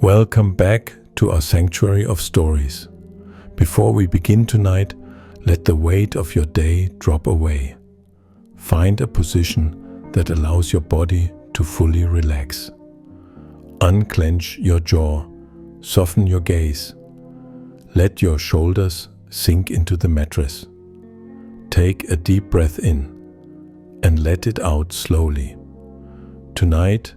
Welcome back to our sanctuary of stories. Before we begin tonight, let the weight of your day drop away. Find a position that allows your body to fully relax. Unclench your jaw, soften your gaze. Let your shoulders sink into the mattress. Take a deep breath in and let it out slowly. Tonight,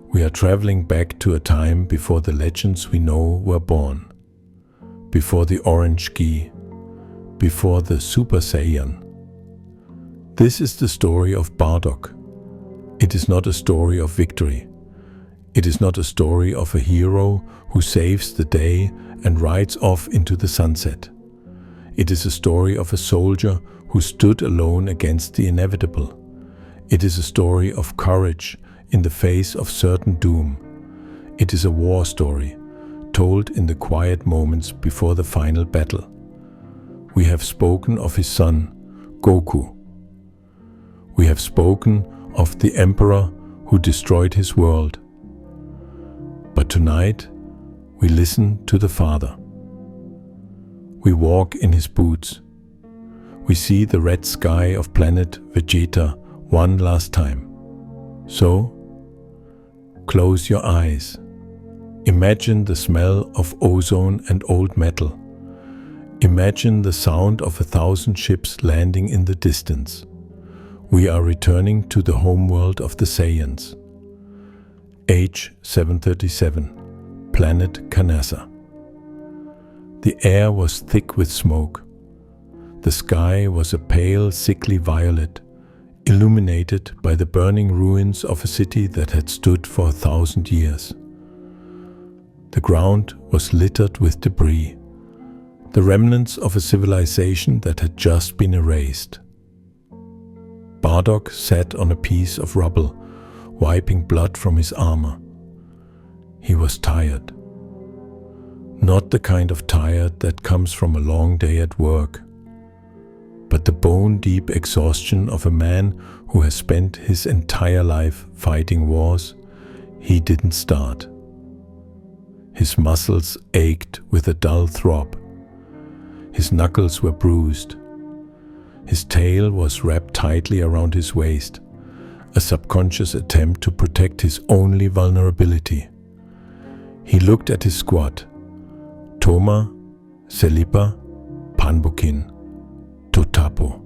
we are traveling back to a time before the legends we know were born. Before the orange gi, before the Super Saiyan. This is the story of Bardock. It is not a story of victory. It is not a story of a hero who saves the day and rides off into the sunset. It is a story of a soldier who stood alone against the inevitable. It is a story of courage in the face of certain doom. It is a war story, told in the quiet moments before the final battle. We have spoken of his son, Goku. We have spoken of the emperor who destroyed his world. But tonight, we listen to the father. We walk in his boots. We see the red sky of Planet Vegeta one last time. So, close your eyes. Imagine the smell of ozone and old metal. Imagine the sound of 1,000 ships landing in the distance. We are returning to the homeworld of the Saiyans. Age 737, Planet Kanasa. The air was thick with smoke. The sky was a pale, sickly violet, illuminated by the burning ruins of a city that had stood for 1,000 years. The ground was littered with debris, the remnants of a civilization that had just been erased. Bardock sat on a piece of rubble, wiping blood from his armor. He was tired. Not the kind of tired that comes from a long day at work, but the bone-deep exhaustion of a man who has spent his entire life fighting wars he didn't start. His muscles ached with a dull throb. His knuckles were bruised. His tail was wrapped tightly around his waist, a subconscious attempt to protect his only vulnerability. He looked at his squad: Toma, Selipa, Panbukin, Totapo.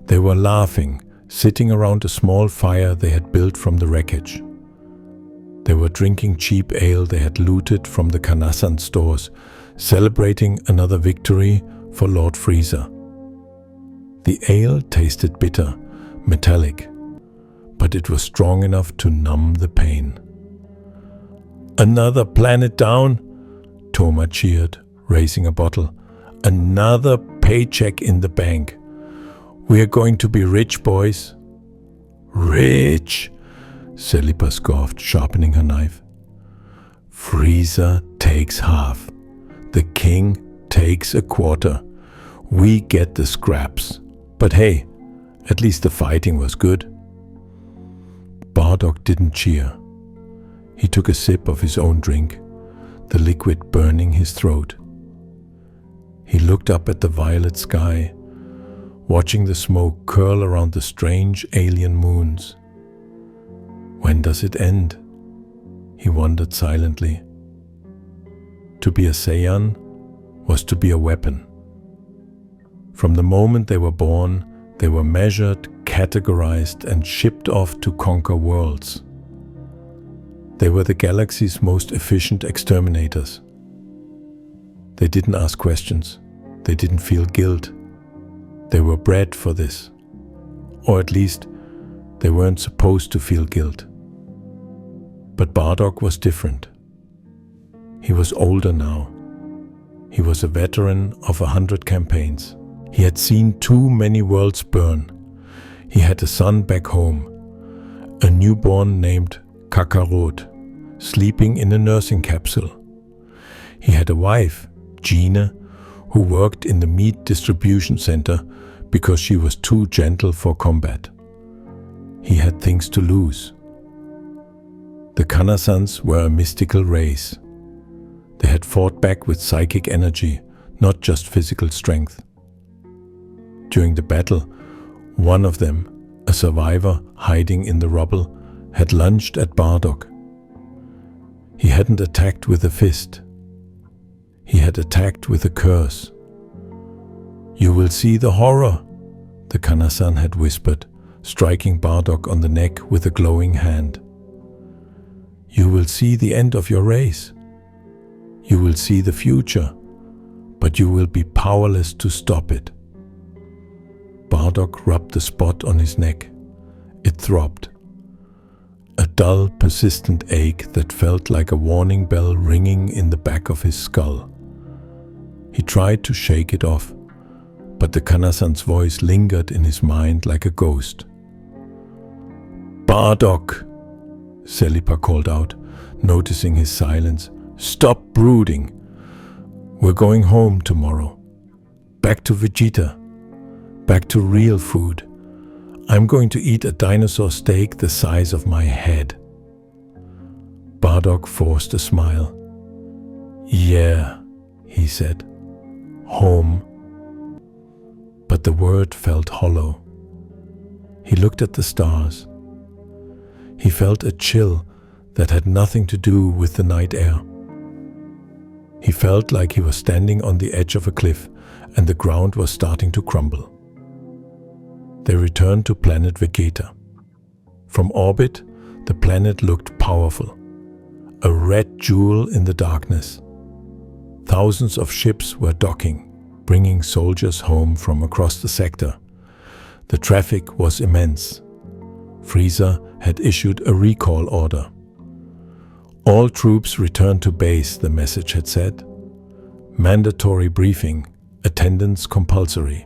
They were laughing, sitting around a small fire they had built from the wreckage. They were drinking cheap ale they had looted from the Kanasan stores, celebrating another victory for Lord Frieza. The ale tasted bitter, metallic, but it was strong enough to numb the pain. "Another planet down?" Toma cheered, raising a bottle. "Another paycheck in the bank. We are going to be rich, boys." "Rich?" Selipa scoffed, sharpening her knife. "Frieza takes half. The king takes a quarter. We get the scraps. But hey, at least the fighting was good." Bardock didn't cheer. He took a sip of his own drink, the liquid burning his throat. He looked up at the violet sky, watching the smoke curl around the strange alien moons. When does it end? He wondered silently. To be a Saiyan was to be a weapon. From the moment they were born, they were measured, categorized, and shipped off to conquer worlds. They were the galaxy's most efficient exterminators. They didn't ask questions. They didn't feel guilt. They were bred for this. Or at least, they weren't supposed to feel guilt. But Bardock was different. He was older now. He was a veteran of 100 campaigns. He had seen too many worlds burn. He had a son back home, a newborn named Kakarot, sleeping in a nursing capsule. He had a wife, Gina, who worked in the meat distribution center because she was too gentle for combat. He had things to lose. The Kanasans were a mystical race. They had fought back with psychic energy, not just physical strength. During the battle, one of them, a survivor hiding in the rubble, had lunged at Bardock. He hadn't attacked with a fist. He had attacked with a curse. "You will see the horror," the Kanasan had whispered, striking Bardock on the neck with a glowing hand. "You will see the end of your race. You will see the future, but you will be powerless to stop it." Bardock rubbed the spot on his neck. It throbbed. A dull, persistent ache that felt like a warning bell ringing in the back of his skull. He tried to shake it off, but the Kanasan's voice lingered in his mind like a ghost. "Bardock," Selipa called out, noticing his silence. "Stop brooding. We're going home tomorrow. Back to Vegeta. Back to real food. I'm going to eat a dinosaur steak the size of my head." Bardock forced a smile. "Yeah," he said. "Home." But the word felt hollow. He looked at the stars. He felt a chill that had nothing to do with the night air. He felt like he was standing on the edge of a cliff and the ground was starting to crumble. They returned to Planet Vegeta. From orbit, the planet looked powerful, a red jewel in the darkness. Thousands of ships were docking, bringing soldiers home from across the sector. The traffic was immense. Frieza had issued a recall order. "All troops return to base," the message had said. "Mandatory briefing, attendance compulsory."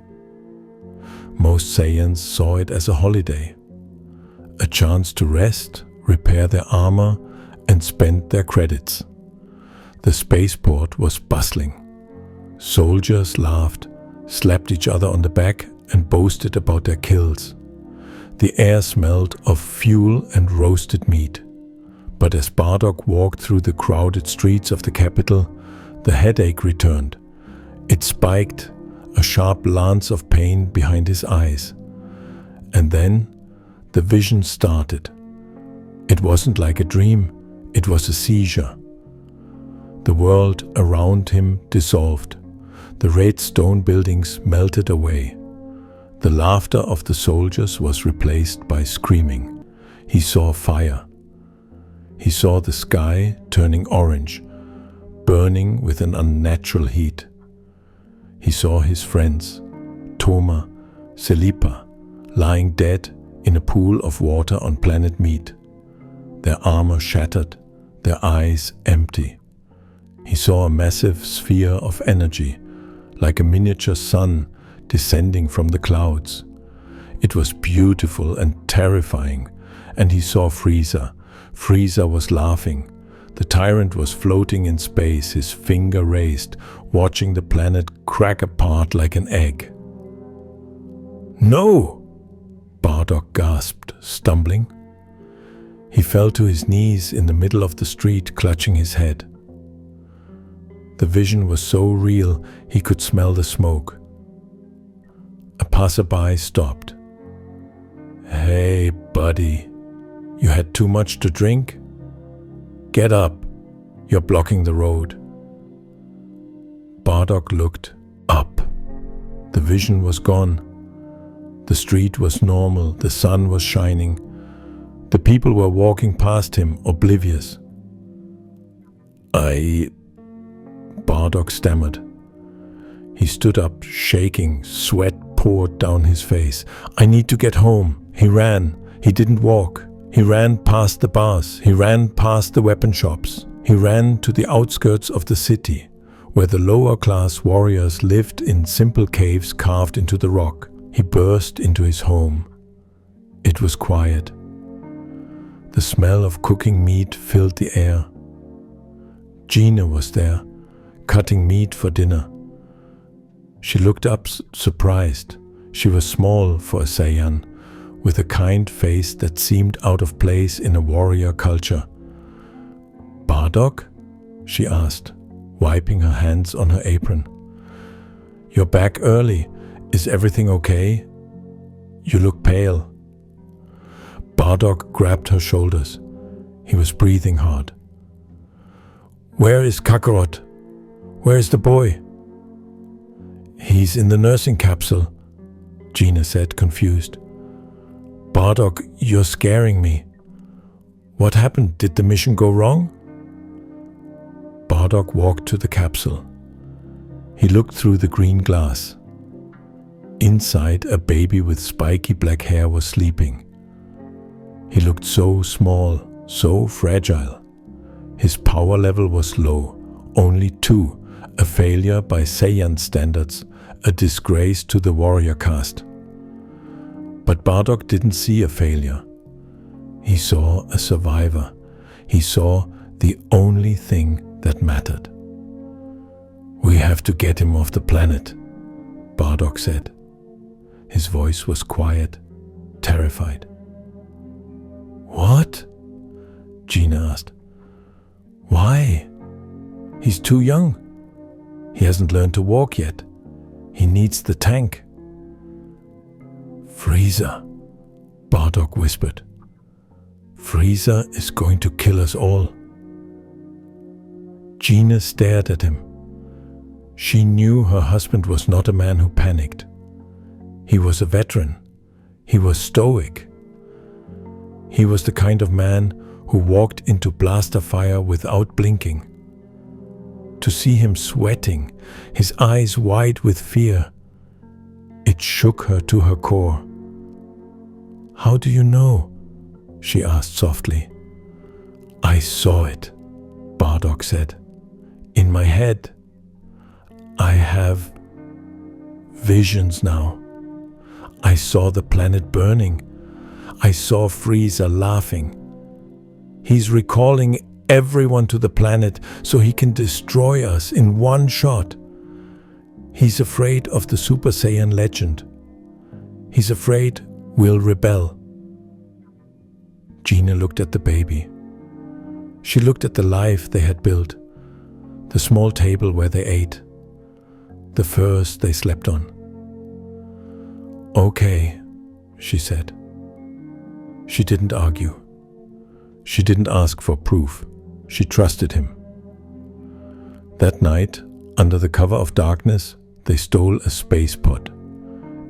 Most Saiyans saw it as a holiday, a chance to rest, repair their armor, and spend their credits. The spaceport was bustling. Soldiers laughed, slapped each other on the back, and boasted about their kills. The air smelled of fuel and roasted meat. But as Bardock walked through the crowded streets of the capital, the headache returned. It spiked, a sharp lance of pain behind his eyes. And then the vision started. It wasn't like a dream, it was a seizure. The world around him dissolved. The red stone buildings melted away. The laughter of the soldiers was replaced by screaming. He saw fire. He saw the sky turning orange, burning with an unnatural heat. He saw his friends, Toma, Selipa, lying dead in a pool of water on planet Meat. Their armor shattered, their eyes empty. He saw a massive sphere of energy, like a miniature sun descending from the clouds. It was beautiful and terrifying, and he saw Frieza. Frieza was laughing. The tyrant was floating in space, his finger raised, watching the planet crack apart like an egg. "No!" Bardock gasped, stumbling. He fell to his knees in the middle of the street, clutching his head. The vision was so real, he could smell the smoke. A passerby stopped. "Hey, buddy, you had too much to drink? Get up, you're blocking the road." Bardock looked up. The vision was gone. The street was normal, the sun was shining. The people were walking past him, oblivious. Bardock stammered. He stood up, shaking, sweat poured down his face. "I need to get home." He ran. He didn't walk. He ran past the bars. He ran past the weapon shops. He ran to the outskirts of the city, where the lower-class warriors lived in simple caves carved into the rock. He burst into his home. It was quiet. The smell of cooking meat filled the air. Gina was there, cutting meat for dinner. She looked up surprised. She was small for a Saiyan, with a kind face that seemed out of place in a warrior culture. "Bardock?" she asked, wiping her hands on her apron. "You're back early. Is everything okay? You look pale." Bardock grabbed her shoulders. He was breathing hard. "Where is Kakarot? Where is the boy?" "He's in the nursing capsule," Gina said, confused. "Bardock, you're scaring me. What happened? Did the mission go wrong?" Bardock walked to the capsule. He looked through the green glass. Inside, a baby with spiky black hair was sleeping. He looked so small, so fragile. His power level was low, only 2, a failure by Saiyan standards, a disgrace to the warrior caste. But Bardock didn't see a failure. He saw a survivor. He saw the only thing that mattered. "We have to get him off the planet," Bardock said. His voice was quiet, terrified. "What?" Gina asked. "Why? He's too young. He hasn't learned to walk yet. He needs the tank." "Frieza," Bardock whispered. "Frieza is going to kill us all." Gina stared at him. She knew her husband was not a man who panicked. He was a veteran. He was stoic. He was the kind of man who walked into blaster fire without blinking. To see him sweating, his eyes wide with fear, it shook her to her core. "How do you know?" she asked softly. "I saw it," Bardock said. "In my head. I have visions now. I saw the planet burning. I saw Frieza laughing. He's recalling everyone to the planet so he can destroy us in one shot. He's afraid of the Super Saiyan legend. He's afraid we'll rebel." Gina looked at the baby. She looked at the life they had built, the small table where they ate, the furs they slept on. "Okay," she said. She didn't argue. She didn't ask for proof. She trusted him. That night, under the cover of darkness, they stole a space pod.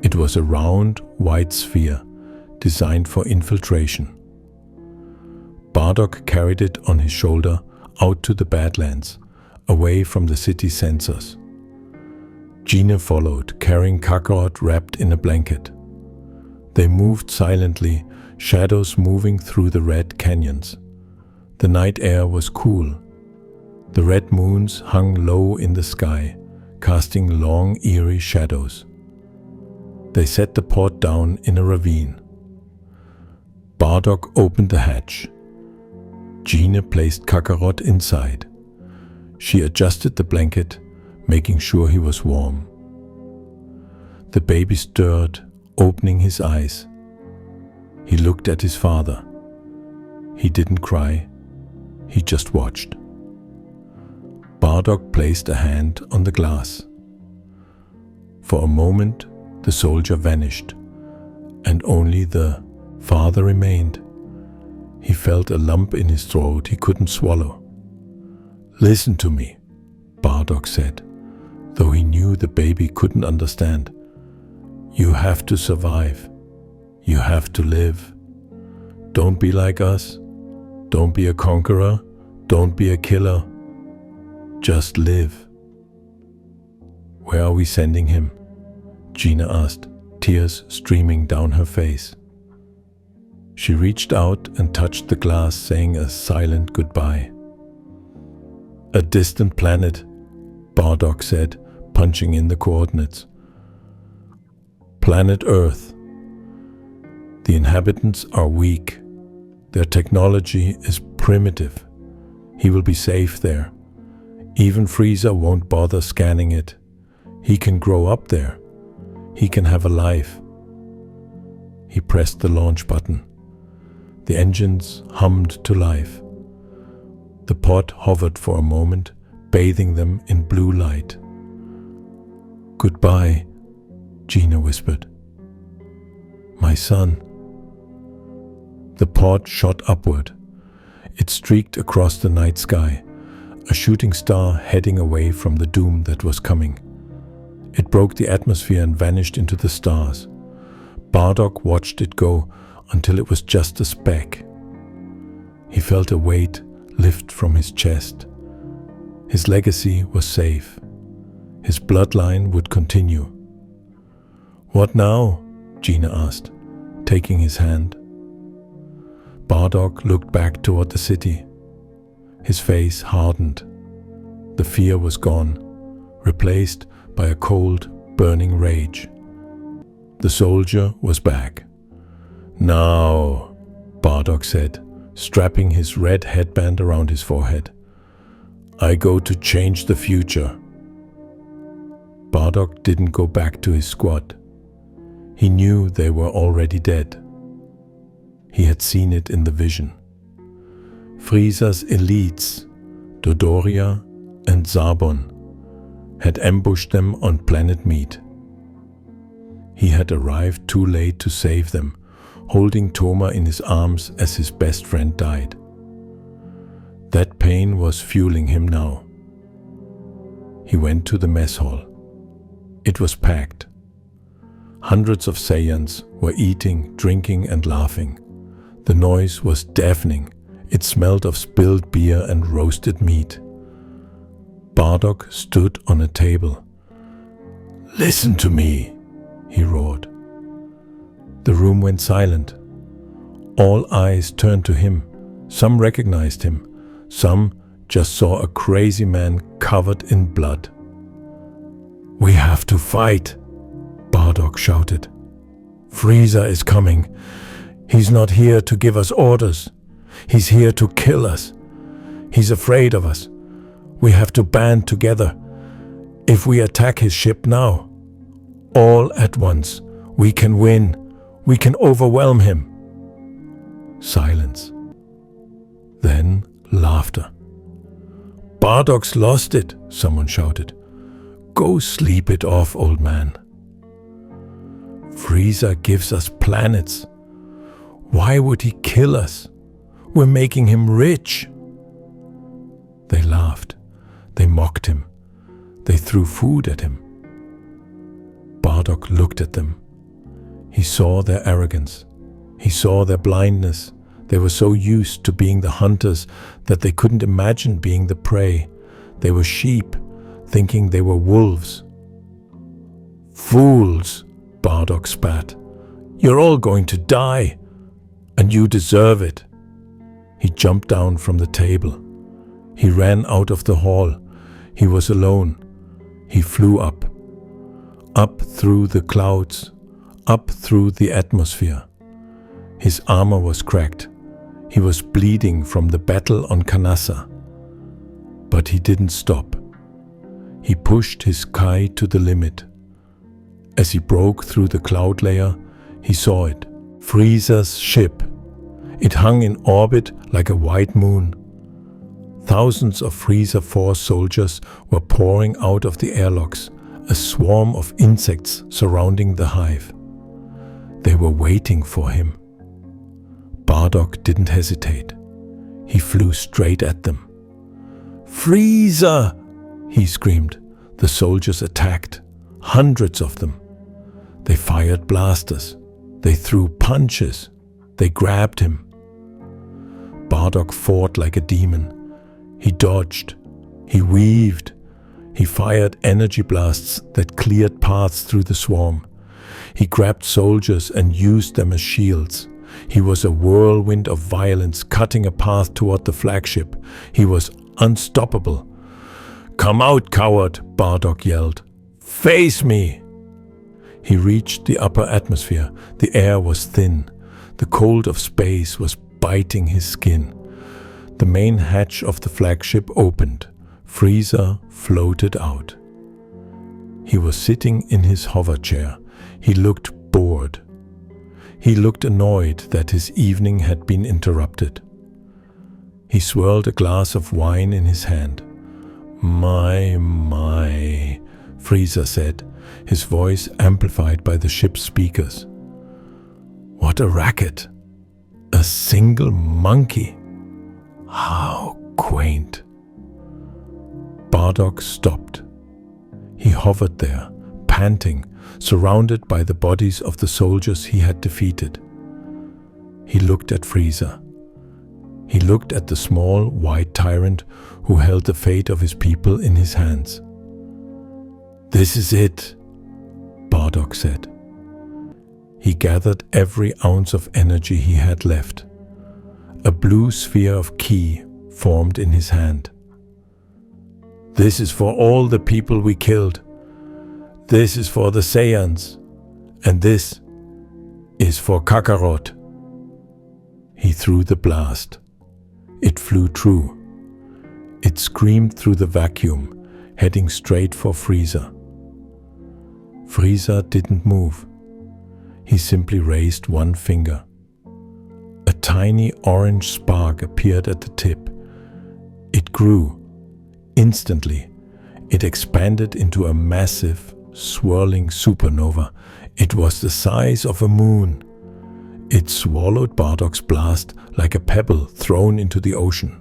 It was a round, white sphere, designed for infiltration. Bardock carried it on his shoulder out to the Badlands, away from the city sensors. Gina followed, carrying Kakarot wrapped in a blanket. They moved silently, shadows moving through the red canyons. The night air was cool. The red moons hung low in the sky, casting long, eerie shadows. They set the pod down in a ravine. Bardock opened the hatch. Gina placed Kakarot inside. She adjusted the blanket, making sure he was warm. The baby stirred, opening his eyes. He looked at his father. He didn't cry. He just watched. Bardock placed a hand on the glass. For a moment, the soldier vanished, and only the father remained. He felt a lump in his throat he couldn't swallow. "Listen to me," Bardock said, though he knew the baby couldn't understand. "You have to survive. You have to live. Don't be like us. Don't be a conqueror. Don't be a killer. Just live." "Where are we sending him?" Gina asked, tears streaming down her face. She reached out and touched the glass, saying a silent goodbye. "A distant planet," Bardock said, punching in the coordinates. "Planet Earth. The inhabitants are weak. Their technology is primitive. He will be safe there. Even Frieza won't bother scanning it. He can grow up there. He can have a life." He pressed the launch button. The engines hummed to life. The pod hovered for a moment, bathing them in blue light. "Goodbye," Gina whispered. "My son." The pod shot upward. It streaked across the night sky, a shooting star heading away from the doom that was coming. It broke the atmosphere and vanished into the stars. Bardock watched it go until it was just a speck. He felt a weight lift from his chest. His legacy was safe. His bloodline would continue. "What now?" Gina asked, taking his hand. Bardock looked back toward the city. His face hardened. The fear was gone, replaced by a cold, burning rage. The soldier was back. "Now," Bardock said, strapping his red headband around his forehead, "I go to change the future." Bardock didn't go back to his squad. He knew they were already dead. He had seen it in the vision. Frieza's elites, Dodoria and Zarbon, had ambushed them on Planet Meat. He had arrived too late to save them, holding Toma in his arms as his best friend died. That pain was fueling him now. He went to the mess hall. It was packed. Hundreds of Saiyans were eating, drinking, and laughing. The noise was deafening. It smelled of spilled beer and roasted meat. Bardock stood on a table. "Listen to me," he roared. The room went silent. All eyes turned to him. Some recognized him. Some just saw a crazy man covered in blood. "We have to fight," Bardock shouted. "Frieza is coming. He's not here to give us orders. He's here to kill us. He's afraid of us. We have to band together. If we attack his ship now, all at once, we can win. We can overwhelm him." Silence. Then laughter. "Bardock's lost it," someone shouted. "Go sleep it off, old man." "Frieza gives us planets. Why would he kill us? We're making him rich." They laughed. They mocked him. They threw food at him. Bardock looked at them. He saw their arrogance. He saw their blindness. They were so used to being the hunters that they couldn't imagine being the prey. They were sheep, thinking they were wolves. "Fools," Bardock spat. "You're all going to die, and you deserve it." He jumped down from the table. He ran out of the hall. He was alone. He flew up. Up through the clouds, up through the atmosphere. His armor was cracked. He was bleeding from the battle on Kanassa. But he didn't stop. He pushed his Kai to the limit. As he broke through the cloud layer, he saw it. Frieza's ship. It hung in orbit like a white moon. Thousands of Frieza Force soldiers were pouring out of the airlocks, a swarm of insects surrounding the hive. They were waiting for him. Bardock didn't hesitate. He flew straight at them. "Frieza!" he screamed. The soldiers attacked, hundreds of them. They fired blasters. They threw punches. They grabbed him. Bardock fought like a demon. He dodged. He weaved. He fired energy blasts that cleared paths through the swarm. He grabbed soldiers and used them as shields. He was a whirlwind of violence, cutting a path toward the flagship. He was unstoppable. "Come out, coward!" Bardock yelled. "Face me!" He reached the upper atmosphere. The air was thin. The cold of space was biting his skin. The main hatch of the flagship opened. Frieza floated out. He was sitting in his hover chair. He looked bored. He looked annoyed that his evening had been interrupted. He swirled a glass of wine in his hand. My, Frieza said, his voice amplified by the ship's speakers. What a racket! A single monkey! How quaint! Bardock stopped. He hovered there, panting, surrounded by the bodies of the soldiers he had defeated. He looked at Frieza. He looked at the small, white tyrant who held the fate of his people in his hands. This is it, Bardock said. He gathered every ounce of energy he had left. A blue sphere of ki formed in his hand. This is for all the people we killed. This is for the Saiyans. And this is for Kakarot. He threw the blast. It flew true. It screamed through the vacuum, heading straight for Frieza. Frieza didn't move. He simply raised one finger. A tiny orange spark appeared at the tip. It grew. Instantly, it expanded into a massive, swirling supernova. It was the size of a moon. It swallowed Bardock's blast like a pebble thrown into the ocean.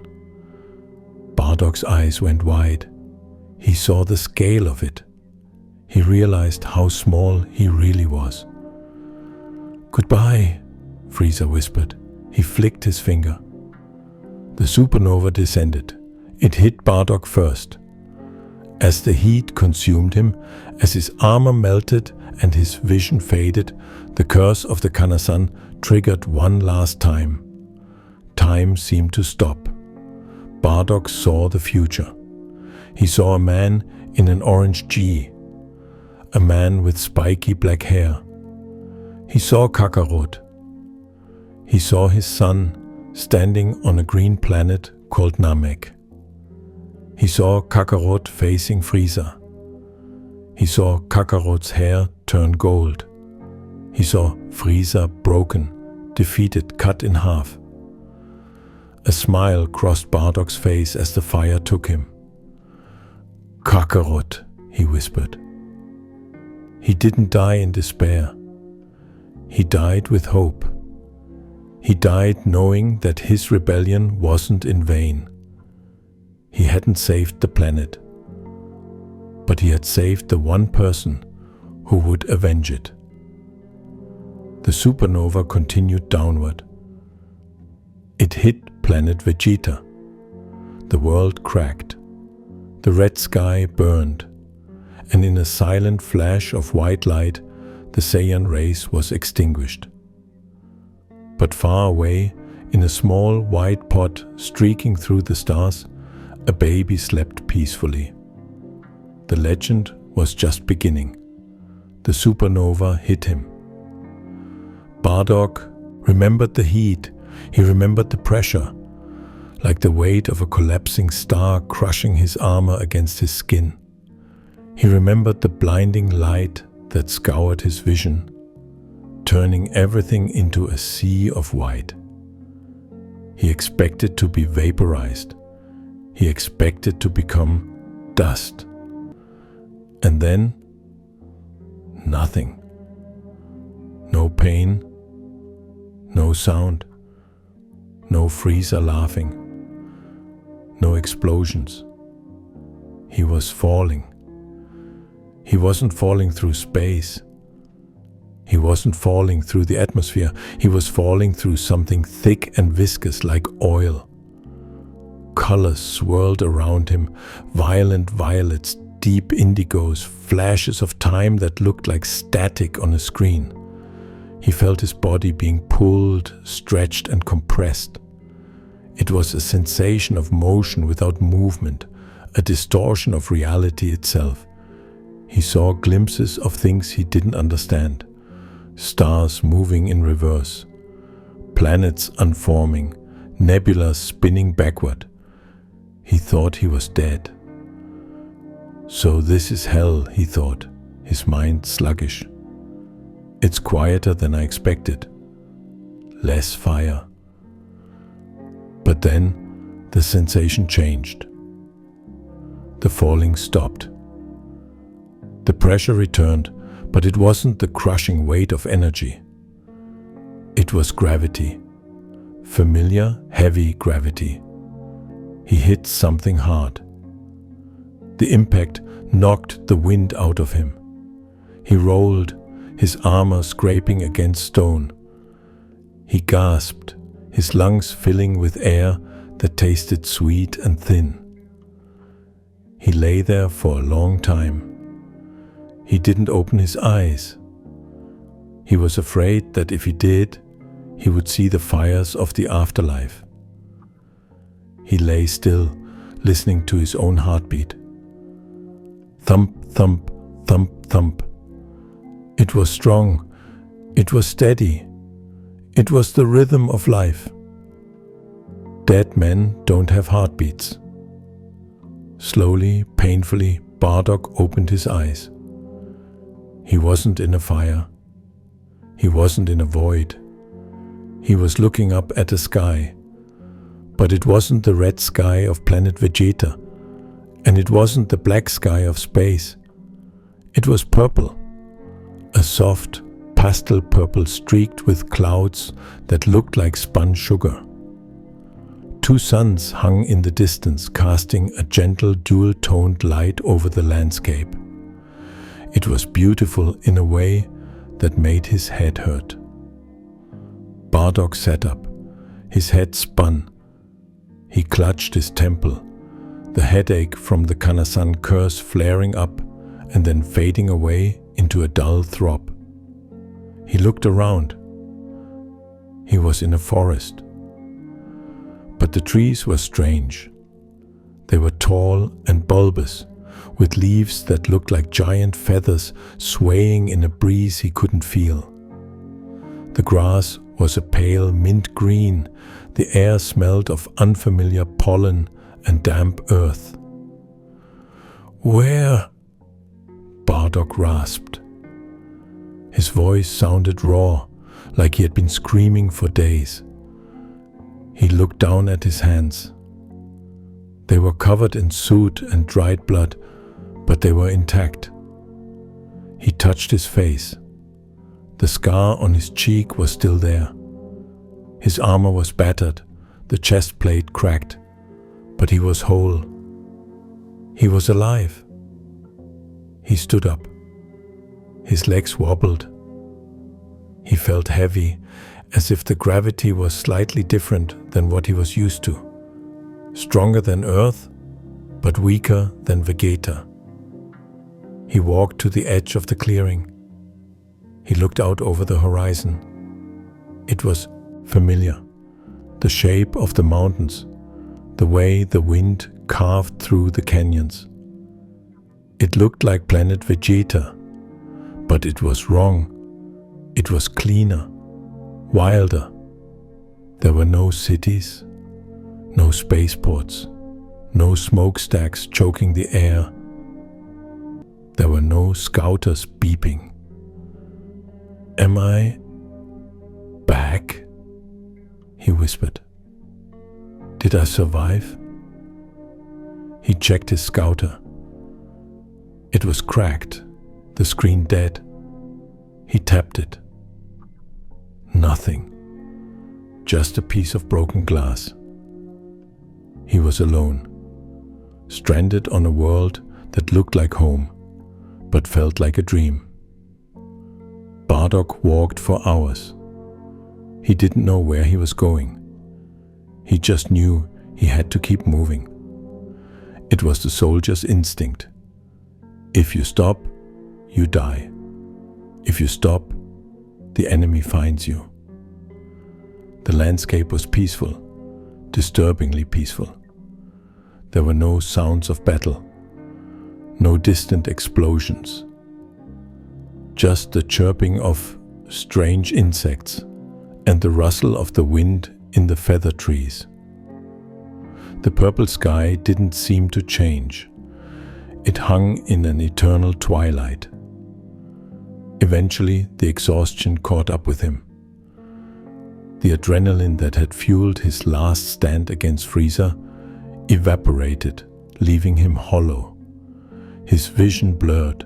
Bardock's eyes went wide. He saw the scale of it. He realized how small he really was. Goodbye, Frieza whispered. He flicked his finger. The supernova descended. It hit Bardock first. As the heat consumed him, as his armor melted and his vision faded, the curse of the Kanasan triggered one last time. Time seemed to stop. Bardock saw the future. He saw a man in an orange G, a man with spiky black hair. He saw Kakarot. He saw his son standing on a green planet called Namek. He saw Kakarot facing Frieza. He saw Kakarot's hair turn gold. He saw Frieza broken, defeated, cut in half. A smile crossed Bardock's face as the fire took him. Kakarot, he whispered. He didn't die in despair. He died with hope. He died knowing that his rebellion wasn't in vain. He hadn't saved the planet, but he had saved the one person who would avenge it. The supernova continued downward. It hit Planet Vegeta. The world cracked. The red sky burned, and in a silent flash of white light, the Saiyan race was extinguished. But far away, in a small white pot streaking through the stars, a baby slept peacefully. The legend was just beginning. The supernova hit him. Bardock remembered the heat. He remembered the pressure, like the weight of a collapsing star crushing his armor against his skin. He remembered the blinding light that scoured his vision, turning everything into a sea of white. He expected to be vaporized. He expected to become dust. And then, nothing. No pain, no sound, no Frieza laughing, no explosions. He was falling. He wasn't falling through space. He wasn't falling through the atmosphere. He was falling through something thick and viscous like oil. Colors swirled around him, violent violets, deep indigos, flashes of time that looked like static on a screen. He felt his body being pulled, stretched, and compressed. It was a sensation of motion without movement, a distortion of reality itself. He saw glimpses of things he didn't understand. Stars moving in reverse, planets unforming, nebulas spinning backward. He thought he was dead. So this is hell, he thought, his mind sluggish. It's quieter than I expected. Less fire. But then The sensation changed. The falling stopped. The pressure returned, but it wasn't the crushing weight of energy. It was gravity. Familiar, heavy gravity. He hit something hard. The impact knocked the wind out of him. He rolled, his armor scraping against stone. He gasped, his lungs filling with air that tasted sweet and thin. He lay there for a long time. He didn't open his eyes. He was afraid that if he did, he would see the fires of the afterlife. He lay still, listening to his own heartbeat. Thump, thump, thump, thump. It was strong. It was steady. It was the rhythm of life. Dead men don't have heartbeats. Slowly, painfully, Bardock opened his eyes. He wasn't in a fire. He wasn't in a void. He was looking up at a sky. But it wasn't the red sky of Planet Vegeta, and it wasn't the black sky of space. It was purple. A soft, pastel purple streaked with clouds that looked like spun sugar. Two suns hung in the distance, casting a gentle dual-toned light over the landscape. It was beautiful in a way that made his head hurt. Bardock sat up. His head spun. He clutched his temple, the headache from the Kanasan curse flaring up and then fading away into a dull throb. He looked around. He was in a forest. But the trees were strange. They were tall and bulbous, with leaves that looked like giant feathers swaying in a breeze he couldn't feel. The grass was a pale mint green. The air smelled of unfamiliar pollen and damp earth. "Where?" Bardock rasped. His voice sounded raw, like he had been screaming for days. He looked down at his hands. They were covered in soot and dried blood, but they were intact. He touched his face. The scar on his cheek was still there. His armor was battered, the chest plate cracked, but he was whole. He was alive. He stood up. His legs wobbled. He felt heavy, as if the gravity was slightly different than what he was used to. Stronger than Earth, but weaker than Vegeta. He walked to the edge of the clearing. He looked out over the horizon. It was familiar. The shape of the mountains, the way the wind carved through the canyons. It looked like Planet Vegeta, but it was wrong. It was cleaner, wilder. There were no cities, no spaceports, no smokestacks choking the air. There were no scouters beeping. "Am I back?" he whispered. "Did I survive?" He checked his scouter. It was cracked, the screen dead. He tapped it. Nothing. Just a piece of broken glass. He was alone, stranded on a world that looked like home, but felt like a dream. Bardock walked for hours. He didn't know where he was going. He just knew he had to keep moving. It was the soldier's instinct. If you stop, you die. If you stop, the enemy finds you. The landscape was peaceful, disturbingly peaceful. There were no sounds of battle, no distant explosions, just the chirping of strange insects and the rustle of the wind in the feather trees. The purple sky didn't seem to change. It hung in an eternal twilight. Eventually, the exhaustion caught up with him. The adrenaline that had fueled his last stand against Frieza evaporated, leaving him hollow. His vision blurred.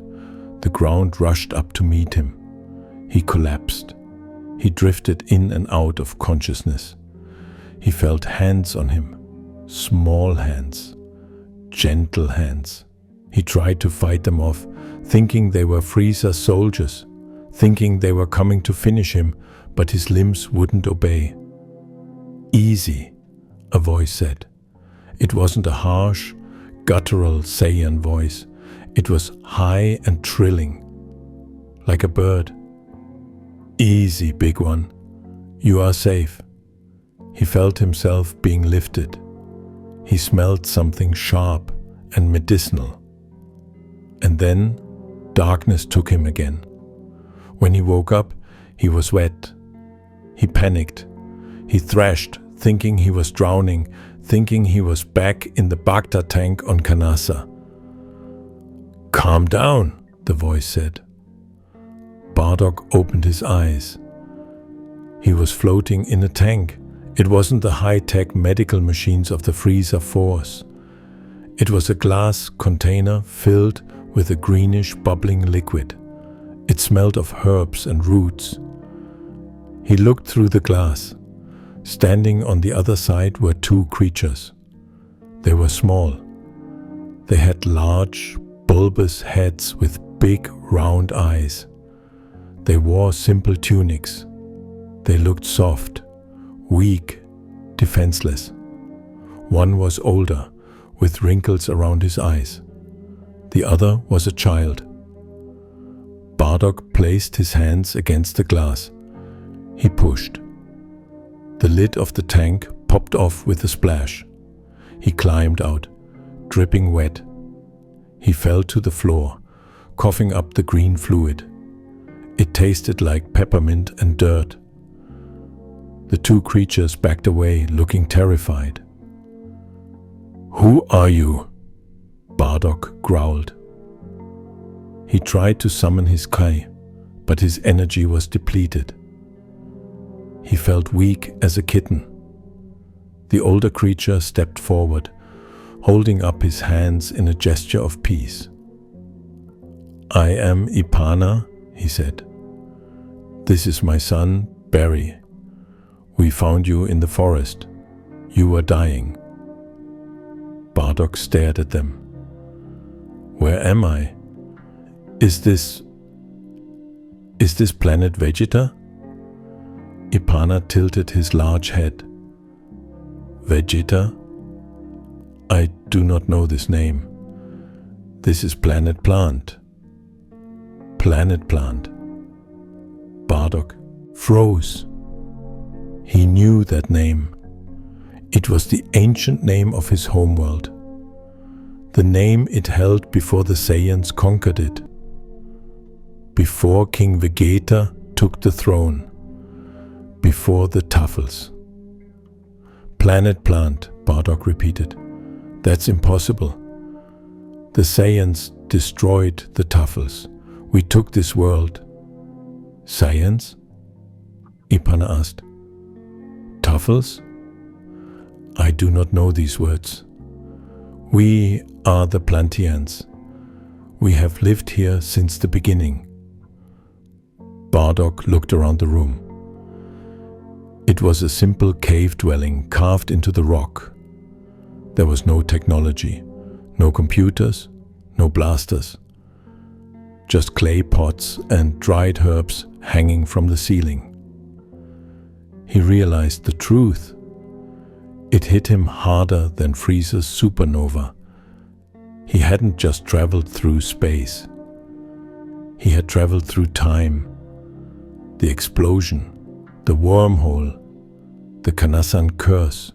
The ground rushed up to meet him. He collapsed. He drifted in and out of consciousness. He felt hands on him, small hands, gentle hands. He tried to fight them off, thinking they were Frieza's soldiers, thinking they were coming to finish him, but his limbs wouldn't obey. "Easy," a voice said. It wasn't a harsh, guttural Saiyan voice. It was high and trilling, like a bird. "Easy, big one. You are safe." He felt himself being lifted. He smelled something sharp and medicinal. And then darkness took him again. When he woke up, he was wet. He panicked. He thrashed, thinking he was drowning, thinking he was back in the Bardock tank on Kanasa. "Calm down," the voice said. Bardock opened his eyes. He was floating in a tank. It wasn't the high-tech medical machines of the Frieza Force. It was a glass container filled with a greenish bubbling liquid. It smelled of herbs and roots. He looked through the glass. Standing on the other side were two creatures. They were small. They had large, bulbous heads with big, round eyes. They wore simple tunics. They looked soft, weak, defenseless. One was older, with wrinkles around his eyes. The other was a child. Bardock placed his hands against the glass. He pushed. The lid of the tank popped off with a splash. He climbed out, dripping wet. He fell to the floor, coughing up the green fluid. It tasted like peppermint and dirt. The two creatures backed away, looking terrified. "Who are you?" Bardock growled. He tried to summon his Kai, but his energy was depleted. He felt weak as a kitten. The older creature stepped forward, holding up his hands in a gesture of peace. "I am Ipana," he said. "This is my son, Barry. We found you in the forest. You were dying." Bardock stared at them. "Where am I? Is this Planet Vegeta?" Ipana tilted his large head. "Vegeta? I do not know this name. This is Planet Plant." Planet Plant. Bardock froze. He knew that name. It was the ancient name of his homeworld. The name it held before the Saiyans conquered it. Before King Vegeta took the throne. Before the Tuffles. "Planet Plant," Bardock repeated. "That's impossible. The Saiyans destroyed the Tuffles. We took this world." "Saiyans?" Ipana asked. "Tuffles? I do not know these words. We are the Plantians. We have lived here since the beginning." Bardock looked around the room. It was a simple cave dwelling carved into the rock. There was no technology, no computers, no blasters. Just clay pots and dried herbs hanging from the ceiling. He realized the truth. It hit him harder than Frieza's supernova. He hadn't just traveled through space. He had traveled through time. The explosion, the wormhole, the Kanasan curse.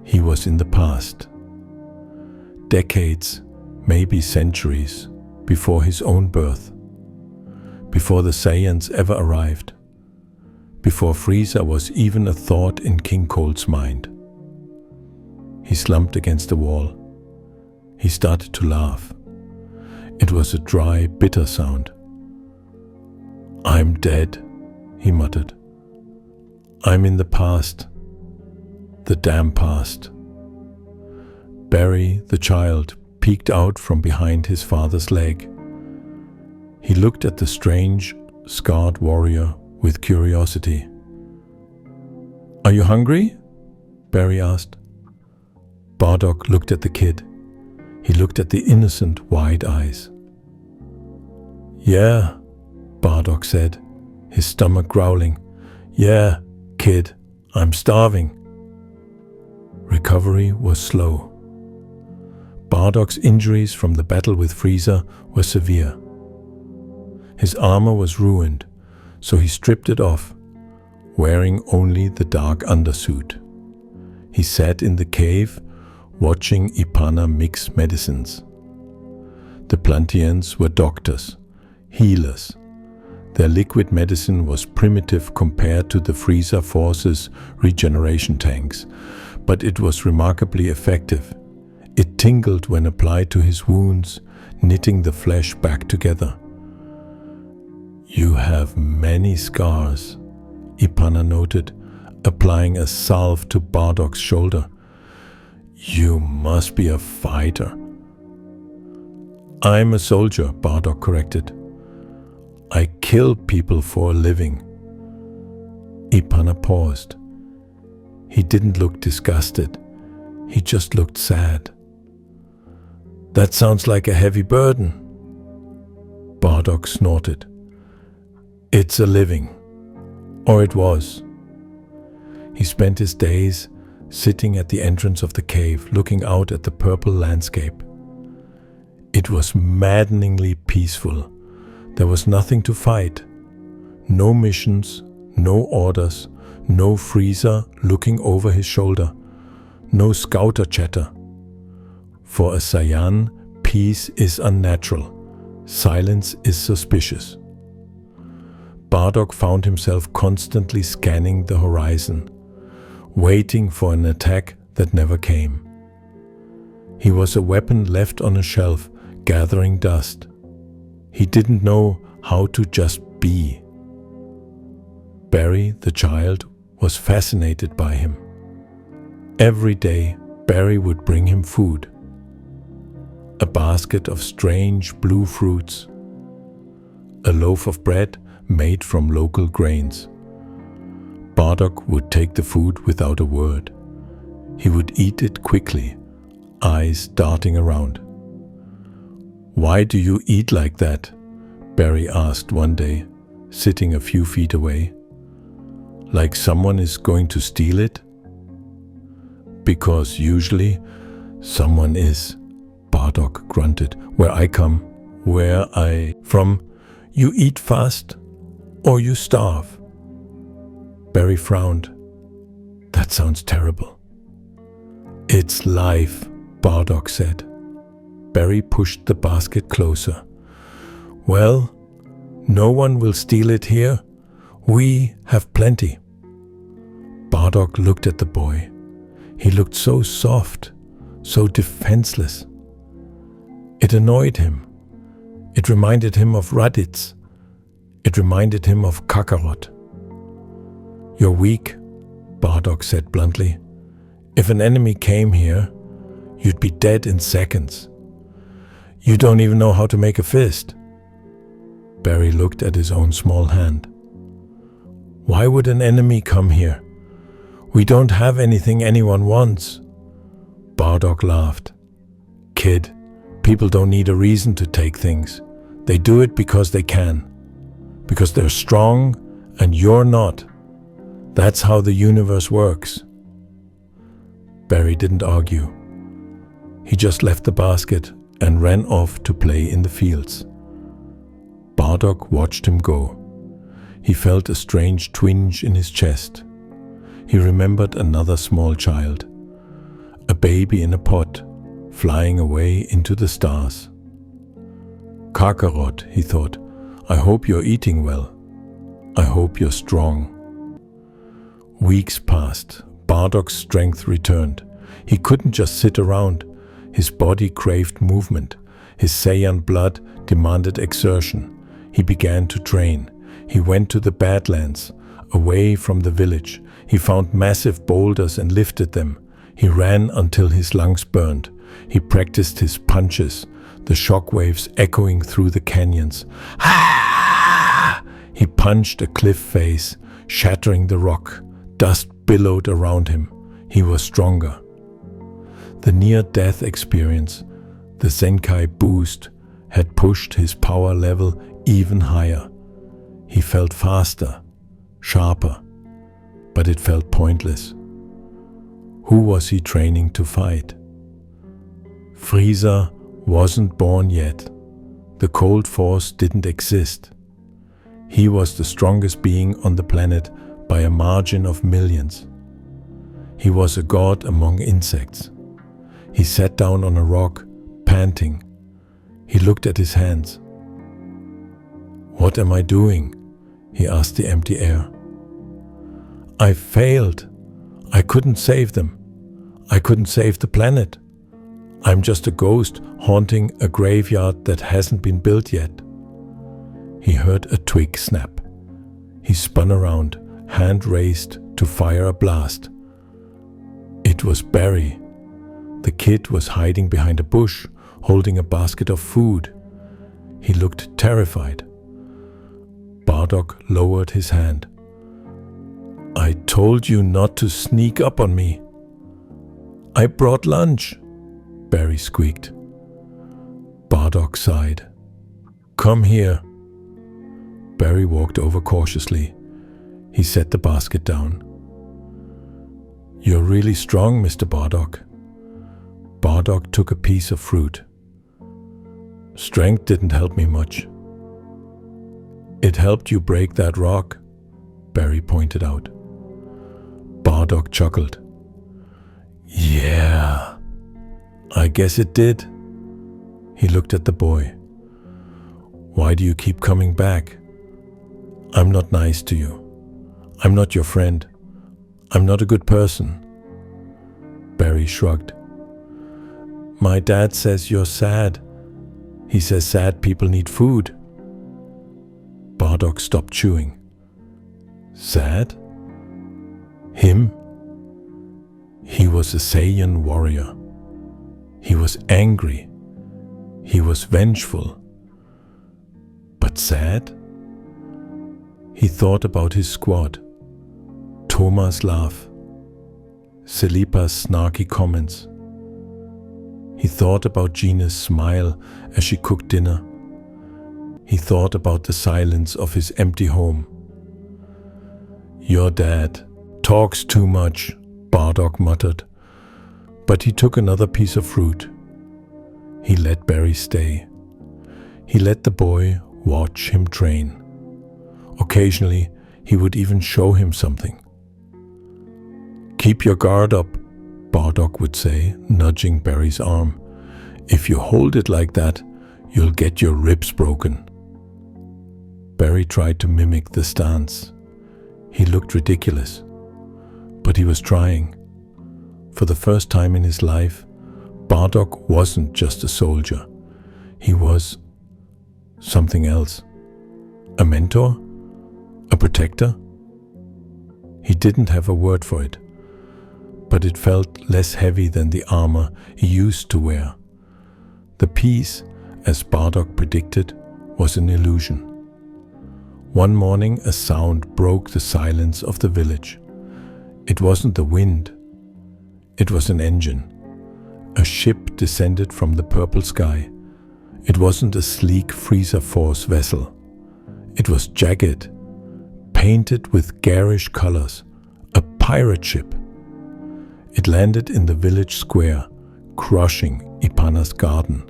He was in the past. Decades, maybe centuries, before his own birth. Before the Saiyans ever arrived. Before Frieza was even a thought in King Cold's mind. He slumped against the wall. He started to laugh. It was a dry, bitter sound. "I'm dead," he muttered. "I'm in the past. The damn past." Barry, the child, peeked out from behind his father's leg. He looked at the strange, scarred warrior with curiosity. "Are you hungry?" Barry asked. Bardock looked at the kid. He looked at the innocent, wide eyes. "Yeah," Bardock said, his stomach growling. "Yeah, kid, I'm starving." Recovery was slow. Bardock's injuries from the battle with Frieza were severe. His armor was ruined, so he stripped it off, wearing only the dark undersuit. He sat in the cave, watching Ipana mix medicines. The Planteans were doctors, healers. Their liquid medicine was primitive compared to the Frieza Force's regeneration tanks, but it was remarkably effective. It tingled when applied to his wounds, knitting the flesh back together. "You have many scars," Ipana noted, applying a salve to Bardock's shoulder. "You must be a fighter." "I'm a soldier," Bardock corrected. "I kill people for a living." Ipana paused. He didn't look disgusted. He just looked sad. "That sounds like a heavy burden." Bardock snorted. "It's a living. Or it was." He spent his days sitting at the entrance of the cave, looking out at the purple landscape. It was maddeningly peaceful. There was nothing to fight. No missions, no orders, no Frieza looking over his shoulder, no scouter chatter. For a Saiyan, peace is unnatural. Silence is suspicious. Bardock found himself constantly scanning the horizon, waiting for an attack that never came. He was a weapon left on a shelf, gathering dust. He didn't know how to just be. Barry, the child, was fascinated by him. Every day, Barry would bring him food. A basket of strange blue fruits. A loaf of bread made from local grains. Bardock would take the food without a word. He would eat it quickly, eyes darting around. "Why do you eat like that?" Barry asked one day, sitting a few feet away. "Like someone is going to steal it?" "Because usually someone is," Bardock grunted. "Where I from, you eat fast or you starve." Barry frowned. "That sounds terrible." "It's life," Bardock said. Barry pushed the basket closer. "Well, no one will steal it here. We have plenty." Bardock looked at the boy. He looked so soft, so defenseless. It annoyed him. It reminded him of Raditz. It reminded him of Kakarot. "You're weak," Bardock said bluntly. "If an enemy came here, you'd be dead in seconds. You don't even know how to make a fist." Barry looked at his own small hand. "Why would an enemy come here? We don't have anything anyone wants." Bardock laughed. "Kid, people don't need a reason to take things. They do it because they can. Because they're strong and you're not. That's how the universe works." Barry didn't argue. He just left the basket and ran off to play in the fields. Bardock watched him go. He felt a strange twinge in his chest. He remembered another small child, a baby in a pot, flying away into the stars. "Kakarot," he thought, "I hope you're eating well. I hope you're strong." Weeks passed. Bardock's strength returned. He couldn't just sit around. His body craved movement. His Saiyan blood demanded exertion. He began to train. He went to the Badlands, away from the village. He found massive boulders and lifted them. He ran until his lungs burned. He practiced his punches, the shock waves echoing through the canyons. Ah! He punched a cliff face, shattering the rock. Dust billowed around him. He was stronger. The near-death experience, the Zenkai boost, had pushed his power level even higher. He felt faster, sharper, but it felt pointless. Who was he training to fight? Frieza wasn't born yet. The Cold Force didn't exist. He was the strongest being on the planet by a margin of millions. He was a god among insects. He sat down on a rock, panting. He looked at his hands. "What am I doing?" he asked the empty air. "I failed. I couldn't save them. I couldn't save the planet. I'm just a ghost haunting a graveyard that hasn't been built yet." He heard a twig snap. He spun around, hand raised to fire a blast. It was Barry. The kid was hiding behind a bush, holding a basket of food. He looked terrified. Bardock lowered his hand. "I told you not to sneak up on me." "I brought lunch," Barry squeaked. Bardock sighed. "Come here." Barry walked over cautiously. He set the basket down. "You're really strong, Mr. Bardock." Bardock took a piece of fruit. "Strength didn't help me much." "It helped you break that rock," Barry pointed out. Bardock chuckled. "Yeah, I guess it did." He looked at the boy. "Why do you keep coming back? I'm not nice to you. I'm not your friend. I'm not a good person." Barry shrugged. "My dad says you're sad. He says sad people need food." Bardock stopped chewing. Sad? Him? He was a Saiyan warrior. He was angry. He was vengeful. But sad? He thought about his squad. Thoma's laugh. Selipa's snarky comments. He thought about Gina's smile as she cooked dinner. He thought about the silence of his empty home. "Your dad talks too much," Bardock muttered. But he took another piece of fruit. He let Barry stay. He let the boy watch him train. Occasionally, he would even show him something. "Keep your guard up," Bardock would say, nudging Barry's arm. "If you hold it like that, you'll get your ribs broken." Barry tried to mimic the stance. He looked ridiculous, but he was trying. For the first time in his life, Bardock wasn't just a soldier. He was something else. A mentor? A protector? He didn't have a word for it, but it felt less heavy than the armor he used to wear. The peace, as Bardock predicted, was an illusion. One morning, a sound broke the silence of the village. It wasn't the wind. It was an engine. A ship descended from the purple sky. It wasn't a sleek Freezer Force vessel. It was jagged, painted with garish colors, a pirate ship. It landed in the village square, crushing Ipana's garden.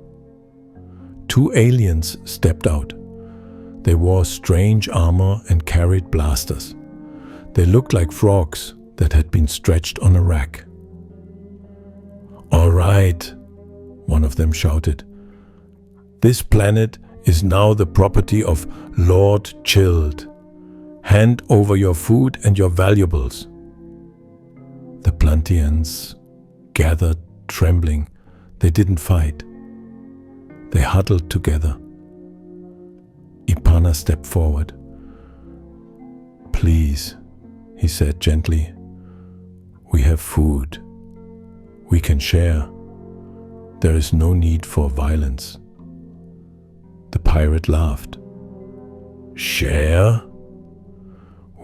Two aliens stepped out. They wore strange armor and carried blasters. They looked like frogs that had been stretched on a rack. "All right," one of them shouted. "This planet is now the property of Lord Chilled. Hand over your food and your valuables." The Plantians gathered, trembling. They didn't fight. They huddled together. Ipana stepped forward. "Please," he said gently. "We have food. We can share. There is no need for violence." The pirate laughed. "Share?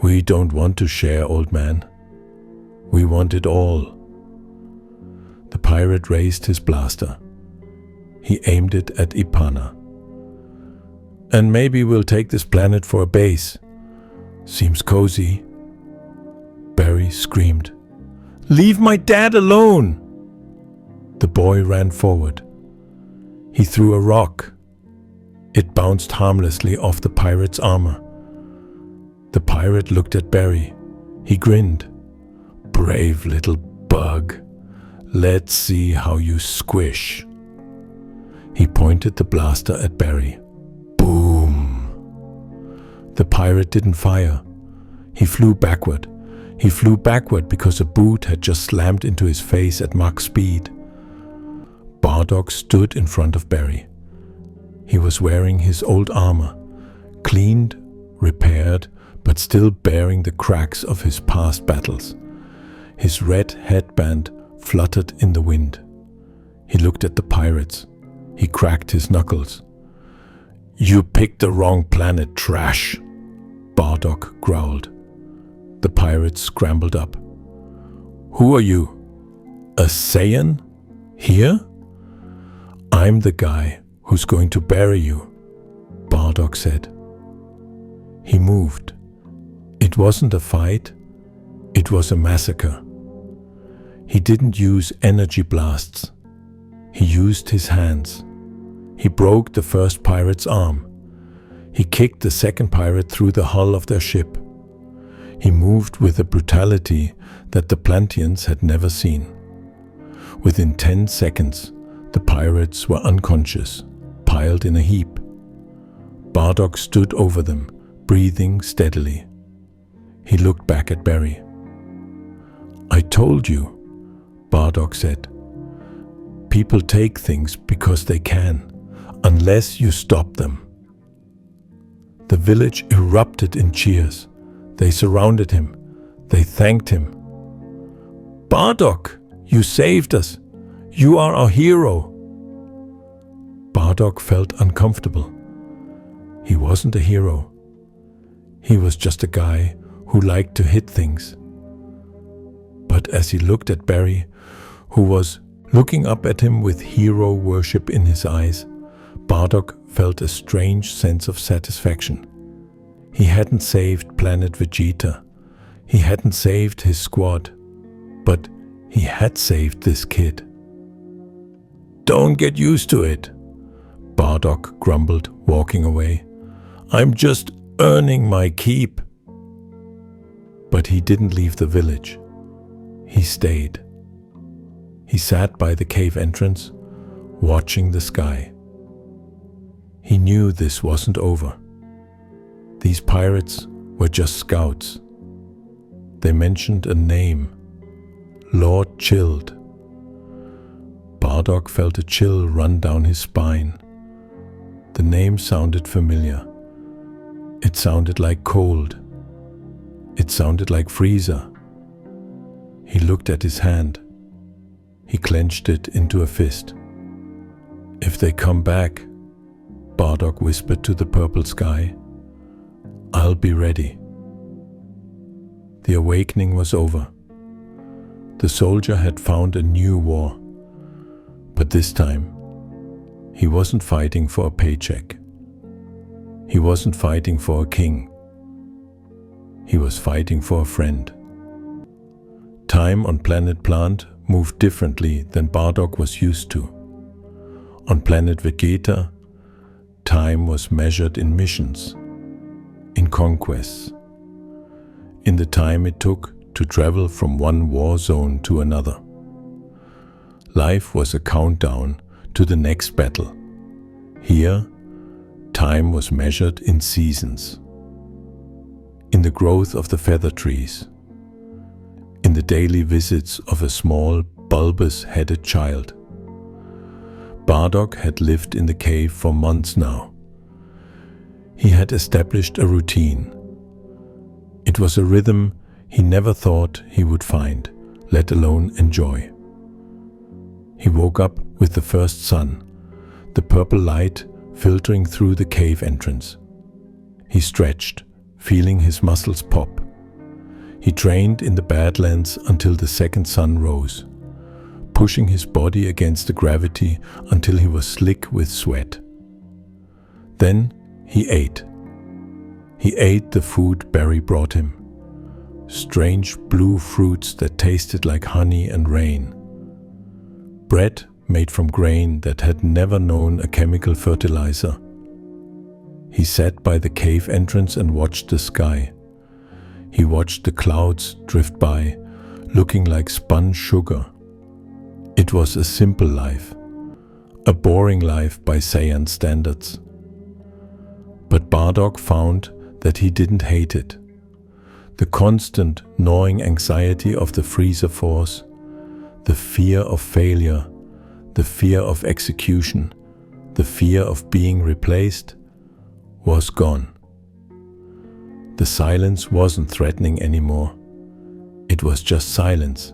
We don't want to share, old man. We want it all." The pirate raised his blaster. He aimed it at Ipana. "And maybe we'll take this planet for a base. Seems cozy." Barry screamed, "Leave my dad alone!" The boy ran forward. He threw a rock. It bounced harmlessly off the pirate's armor. The pirate looked at Barry. He grinned. "Brave little bug. Let's see how you squish." He pointed the blaster at Barry. Boom! The pirate didn't fire. He flew backward. He flew backward because a boot had just slammed into his face at Mach speed. Bardock stood in front of Barry. He was wearing his old armor, cleaned, repaired, but still bearing the cracks of his past battles. His red headband fluttered in the wind. He looked at the pirates. He cracked his knuckles. "You picked the wrong planet, trash," Bardock growled. The pirates scrambled up. "Who are you? A Saiyan? Here?" "I'm the guy who's going to bury you," Bardock said. He moved. It wasn't a fight. It was a massacre. He didn't use energy blasts. He used his hands. He broke the first pirate's arm. He kicked the second pirate through the hull of their ship. He moved with a brutality that the Plantians had never seen. Within 10 seconds, the pirates were unconscious, piled in a heap. Bardock stood over them, breathing steadily. He looked back at Barry. "I told you," Bardock said. "People take things because they can, unless you stop them." The village erupted in cheers. They surrounded him. They thanked him. "Bardock, you saved us. You are our hero." Bardock felt uncomfortable. He wasn't a hero. He was just a guy who liked to hit things. But as he looked at Barry, who was looking up at him with hero worship in his eyes, Bardock felt a strange sense of satisfaction. He hadn't saved Planet Vegeta. He hadn't saved his squad. But he had saved this kid. "Don't get used to it," Bardock grumbled, walking away. "I'm just earning my keep." But he didn't leave the village. He stayed. He sat by the cave entrance, watching the sky. He knew this wasn't over. These pirates were just scouts. They mentioned a name, Lord Chilled. Bardock felt a chill run down his spine. The name sounded familiar. It sounded like cold. It sounded like freezer. He looked at his hand. He clenched it into a fist. "If they come back," Bardock whispered to the purple sky, "I'll be ready." The awakening was over. The soldier had found a new war. But this time, he wasn't fighting for a paycheck. He wasn't fighting for a king. He was fighting for a friend. Time on Planet Plant moved differently than Bardock was used to. On Planet Vegeta, time was measured in missions, in conquests, in the time it took to travel from one war zone to another. Life was a countdown to the next battle. Here, time was measured in seasons, in the growth of the feather trees, in the daily visits of a small, bulbous-headed child. Bardock had lived in the cave for months now. He had established a routine. It was a rhythm he never thought he would find, let alone enjoy. He woke up with the first sun, the purple light filtering through the cave entrance. He stretched, feeling his muscles pop. He trained in the Badlands until the second sun rose, pushing his body against the gravity until he was slick with sweat. Then he ate. He ate the food Barry brought him. Strange blue fruits that tasted like honey and rain. Bread made from grain that had never known a chemical fertilizer. He sat by the cave entrance and watched the sky. He watched the clouds drift by, looking like spun sugar. It was a simple life, a boring life by Saiyan standards. But Bardock found that he didn't hate it. The constant gnawing anxiety of the freezer force, the fear of failure, the fear of execution, the fear of being replaced, was gone. The silence wasn't threatening anymore. It was just silence.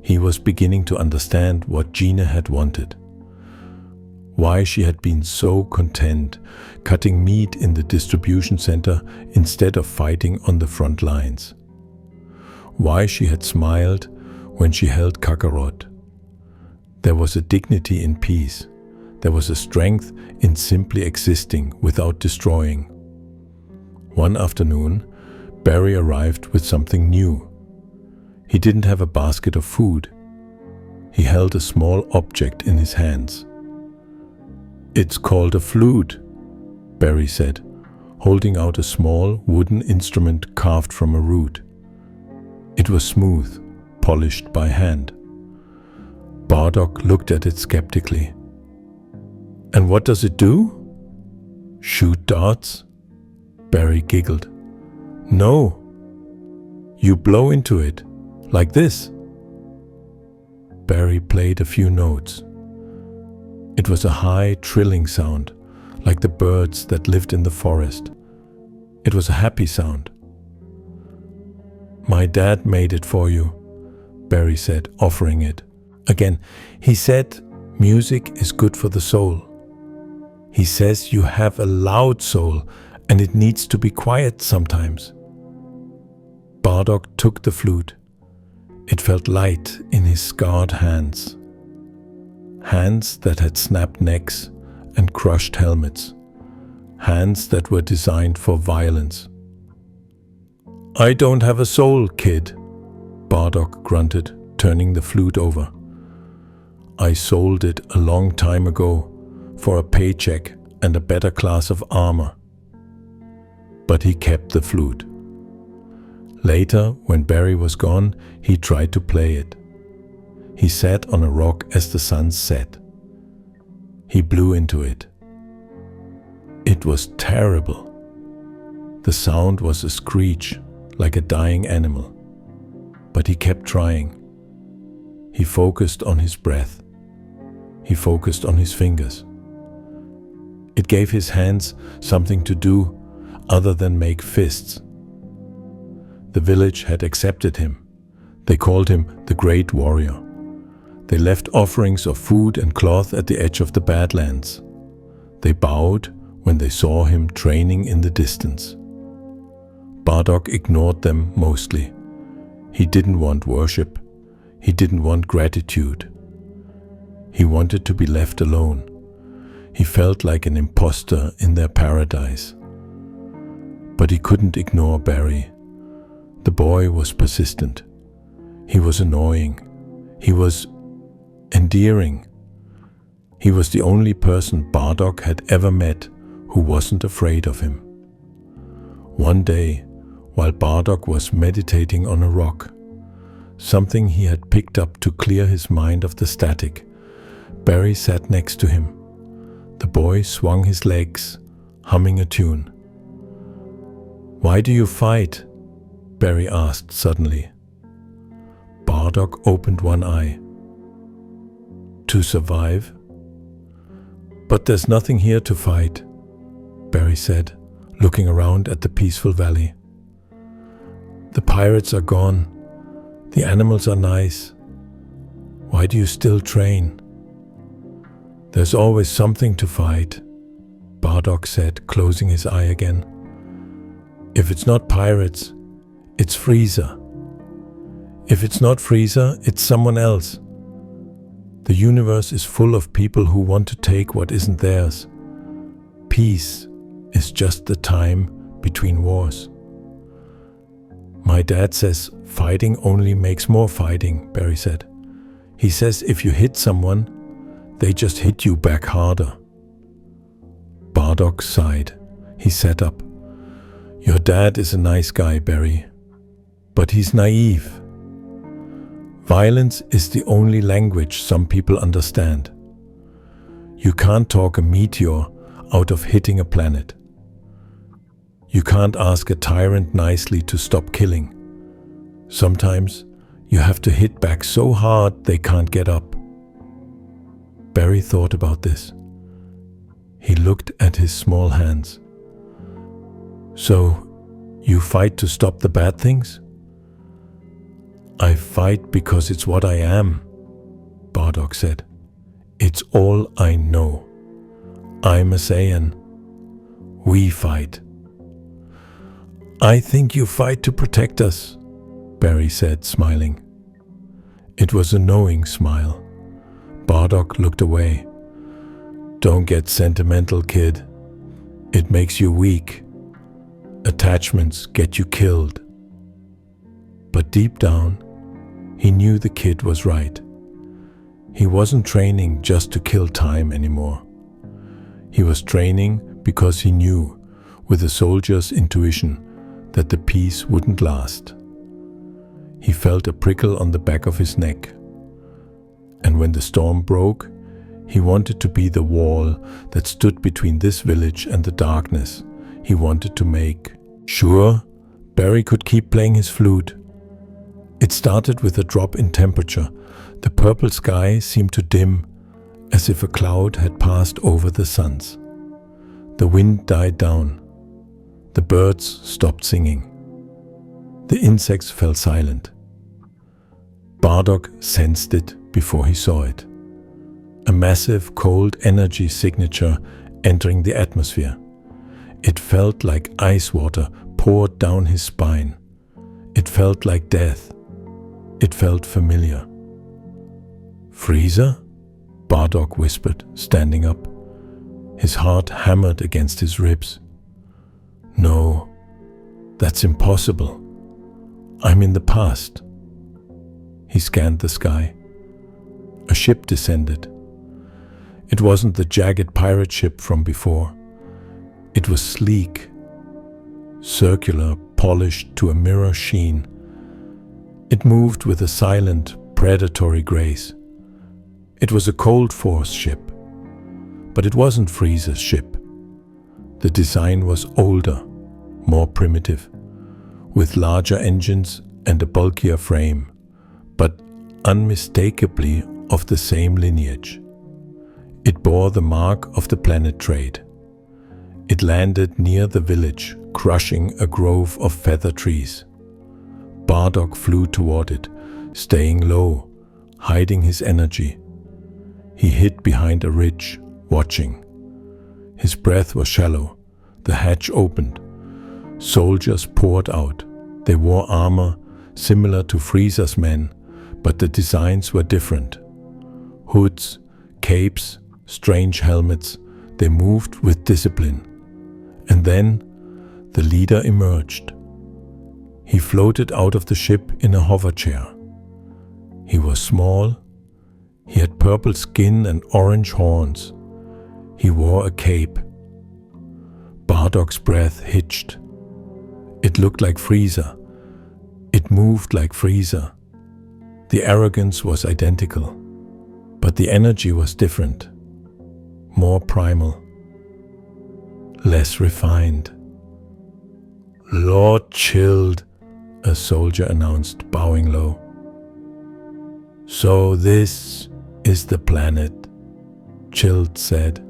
He was beginning to understand what Gina had wanted. Why she had been so content cutting meat in the distribution center instead of fighting on the front lines. Why she had smiled when she held Kakarot. There was a dignity in peace. There was a strength in simply existing without destroying. One afternoon, Barry arrived with something new. He didn't have a basket of food. He held a small object in his hands. "It's called a flute," Barry said, holding out a small wooden instrument carved from a root. It was smooth, polished by hand. Bardock looked at it skeptically. "And what does it do?" "Shoot darts?" Barry giggled. "No. You blow into it, like this." Barry played a few notes. It was a high, trilling sound, like the birds that lived in the forest. It was a happy sound. "My dad made it for you," Barry said, offering it. Again, he said, "Music is good for the soul. He says you have a loud soul and it needs to be quiet sometimes." Bardock took the flute. It felt light in his scarred hands. Hands that had snapped necks and crushed helmets. Hands that were designed for violence. "I don't have a soul, kid," Bardock grunted, turning the flute over. "I sold it a long time ago for a paycheck and a better class of armor." But he kept the flute. Later, when Barry was gone, he tried to play it. He sat on a rock as the sun set. He blew into it. It was terrible. The sound was a screech, like a dying animal. But he kept trying. He focused on his breath. He focused on his fingers. It gave his hands something to do other than make fists. The village had accepted him. They called him the Great Warrior. They left offerings of food and cloth at the edge of the Badlands. They bowed when they saw him training in the distance. Bardock ignored them mostly. He didn't want worship. He didn't want gratitude. He wanted to be left alone. He felt like an imposter in their paradise. But he couldn't ignore Barry. The boy was persistent. He was annoying. He was endearing. He was the only person Bardock had ever met who wasn't afraid of him. One day, while Bardock was meditating on a rock, something he had picked up to clear his mind of the static, Barry sat next to him. The boy swung his legs, humming a tune. "Why do you fight?" Barry asked suddenly. Bardock opened one eye. "To survive." "But there's nothing here to fight," Barry said, looking around at the peaceful valley. "The pirates are gone. The animals are nice. Why do you still train?" There's always something to fight, Bardock said, closing his eye again. If it's not pirates, it's Frieza. If it's not Frieza, it's someone else. The universe is full of people who want to take what isn't theirs. Peace is just the time between wars. My dad says fighting only makes more fighting, Barry said. He says if you hit someone, they just hit you back harder. Bardock sighed. He sat up. Your dad is a nice guy, Barry, but he's naive. Violence is the only language some people understand. You can't talk a meteor out of hitting a planet. You can't ask a tyrant nicely to stop killing. Sometimes you have to hit back so hard they can't get up. Barry thought about this. He looked at his small hands. So, you fight to stop the bad things? I fight because it's what I am, Bardock said. It's all I know. I'm a Saiyan. We fight. I think you fight to protect us, Barry said, smiling. It was a knowing smile. Bardock looked away. Don't get sentimental, kid. It makes you weak. Attachments get you killed. But deep down, he knew the kid was right. He wasn't training just to kill time anymore. He was training because he knew, with a soldier's intuition, that the peace wouldn't last. He felt a prickle on the back of his neck. And when the storm broke, he wanted to be the wall that stood between this village and the darkness he wanted to make. Sure, Barry could keep playing his flute. It started with a drop in temperature. The purple sky seemed to dim, as if a cloud had passed over the suns. The wind died down. The birds stopped singing. The insects fell silent. Bardock sensed it before he saw it. A massive cold energy signature entering the atmosphere. It felt like ice water poured down his spine. It felt like death. It felt familiar. Frieza? Bardock whispered, standing up. His heart hammered against his ribs. No, that's impossible. I'm in the past. He scanned the sky. A ship descended. It wasn't the jagged pirate ship from before. It was sleek, circular, polished to a mirror sheen. It moved with a silent, predatory grace. It was a Cold Force ship, but it wasn't Frieza's ship. The design was older, more primitive, with larger engines and a bulkier frame, but unmistakably of the same lineage. It bore the mark of the planet trade. It landed near the village, crushing a grove of feather trees. Bardock flew toward it, staying low, hiding his energy. He hid behind a ridge, watching. His breath was shallow. The hatch opened. Soldiers poured out. They wore armor similar to Frieza's men, but the designs were different. Hoods, capes, strange helmets, they moved with discipline. And then the leader emerged. He floated out of the ship in a hover chair. He was small. He had purple skin and orange horns. He wore a cape. Bardock's breath hitched. It looked like Frieza. It moved like Frieza. The arrogance was identical, but the energy was different, more primal, less refined. Lord Chilled, a soldier announced, bowing low. So this is the planet, Chilled said.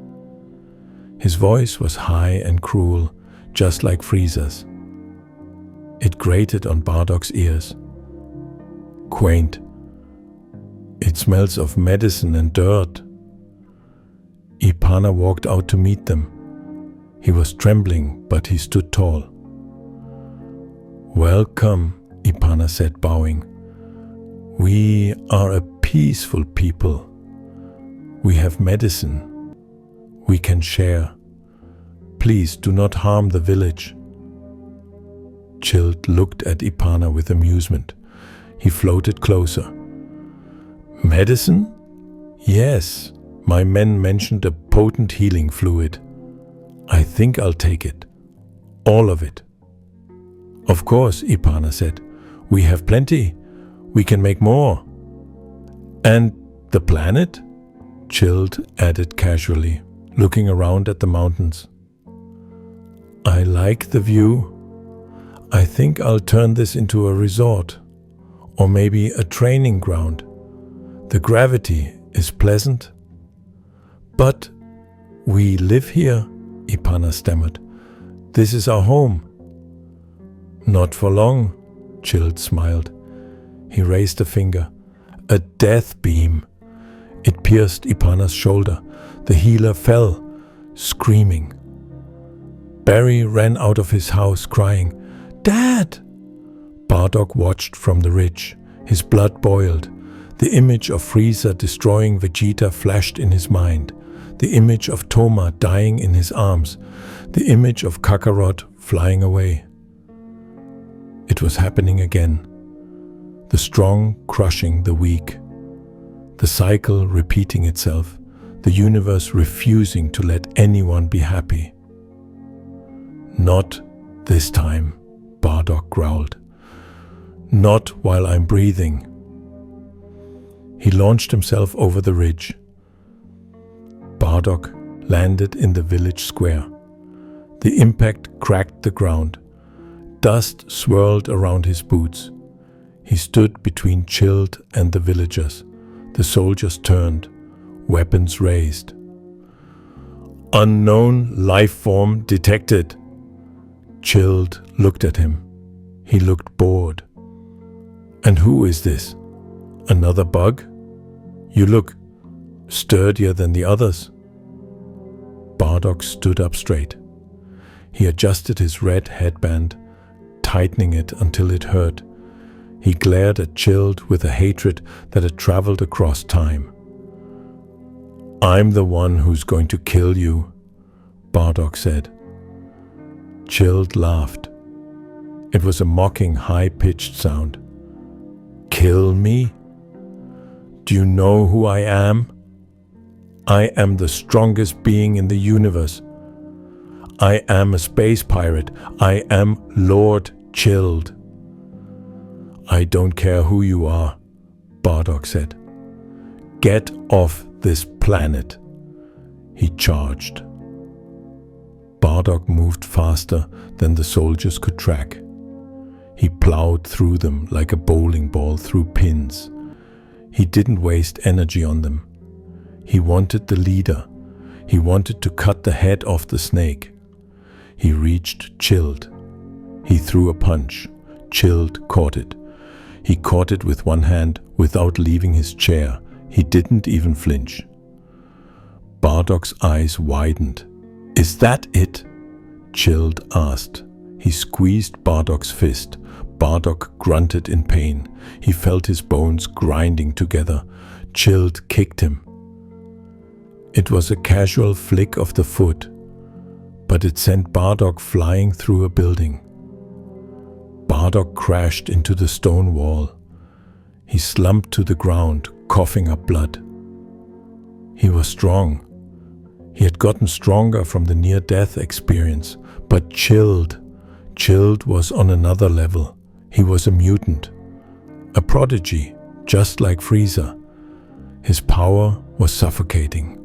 His voice was high and cruel, just like Frieza's. It grated on Bardock's ears. Quaint. It smells of medicine and dirt. Ipana walked out to meet them. He was trembling, but he stood tall. "Welcome," Ipana said, bowing. "We are a peaceful people. We have medicine. We can share. Please do not harm the village." Chilled looked at Ipana with amusement. He floated closer. "Medicine? Yes, my men mentioned a potent healing fluid. I think I'll take it. All of it." "Of course," Ipana said. "We have plenty. We can make more." "And the planet?" Chilled added casually, looking around at the mountains. "I like the view. I think I'll turn this into a resort, or maybe a training ground. The gravity is pleasant." "But we live here," Ipana stammered. "This is our home." "Not for long," Chilled smiled. He raised a finger. A death beam. It pierced Ipana's shoulder. The healer fell, screaming. Barry ran out of his house crying, "Dad!" Bardock watched from the ridge. His blood boiled. The image of Frieza destroying Vegeta flashed in his mind. The image of Toma dying in his arms. The image of Kakarot flying away. It was happening again. The strong crushing the weak. The cycle repeating itself. The universe refusing to let anyone be happy. "Not this time," Bardock growled. "Not while I'm breathing." He launched himself over the ridge. Bardock landed in the village square. The impact cracked the ground. Dust swirled around his boots. He stood between Chilled and the villagers. The soldiers turned, weapons raised. "Unknown life form detected." Chilled looked at him. He looked bored. "And who is this? Another bug? You look sturdier than the others." Bardock stood up straight. He adjusted his red headband, tightening it until it hurt. He glared at Chilled with a hatred that had traveled across time. "I'm the one who's going to kill you," Bardock said. Chilled laughed. It was a mocking, high-pitched sound. "Kill me? Do you know who I am? I am the strongest being in the universe. I am a space pirate. I am Lord Chilled." "I don't care who you are," Bardock said. "Get off this planet." He charged. Bardock moved faster than the soldiers could track. He plowed through them like a bowling ball through pins. He didn't waste energy on them. He wanted the leader. He wanted to cut the head off the snake. He reached Chilled. He threw a punch. Chilled caught it. He caught it with one hand without leaving his chair. He didn't even flinch. Bardock's eyes widened. "Is that it?" Chilled asked. He squeezed Bardock's fist. Bardock grunted in pain. He felt his bones grinding together. Chilled kicked him. It was a casual flick of the foot, but it sent Bardock flying through a building. Bardock crashed into the stone wall. He slumped to the ground, coughing up blood. He was strong. He had gotten stronger from the near-death experience, but Chilled was on another level. He was a mutant, a prodigy, just like Frieza. His power was suffocating.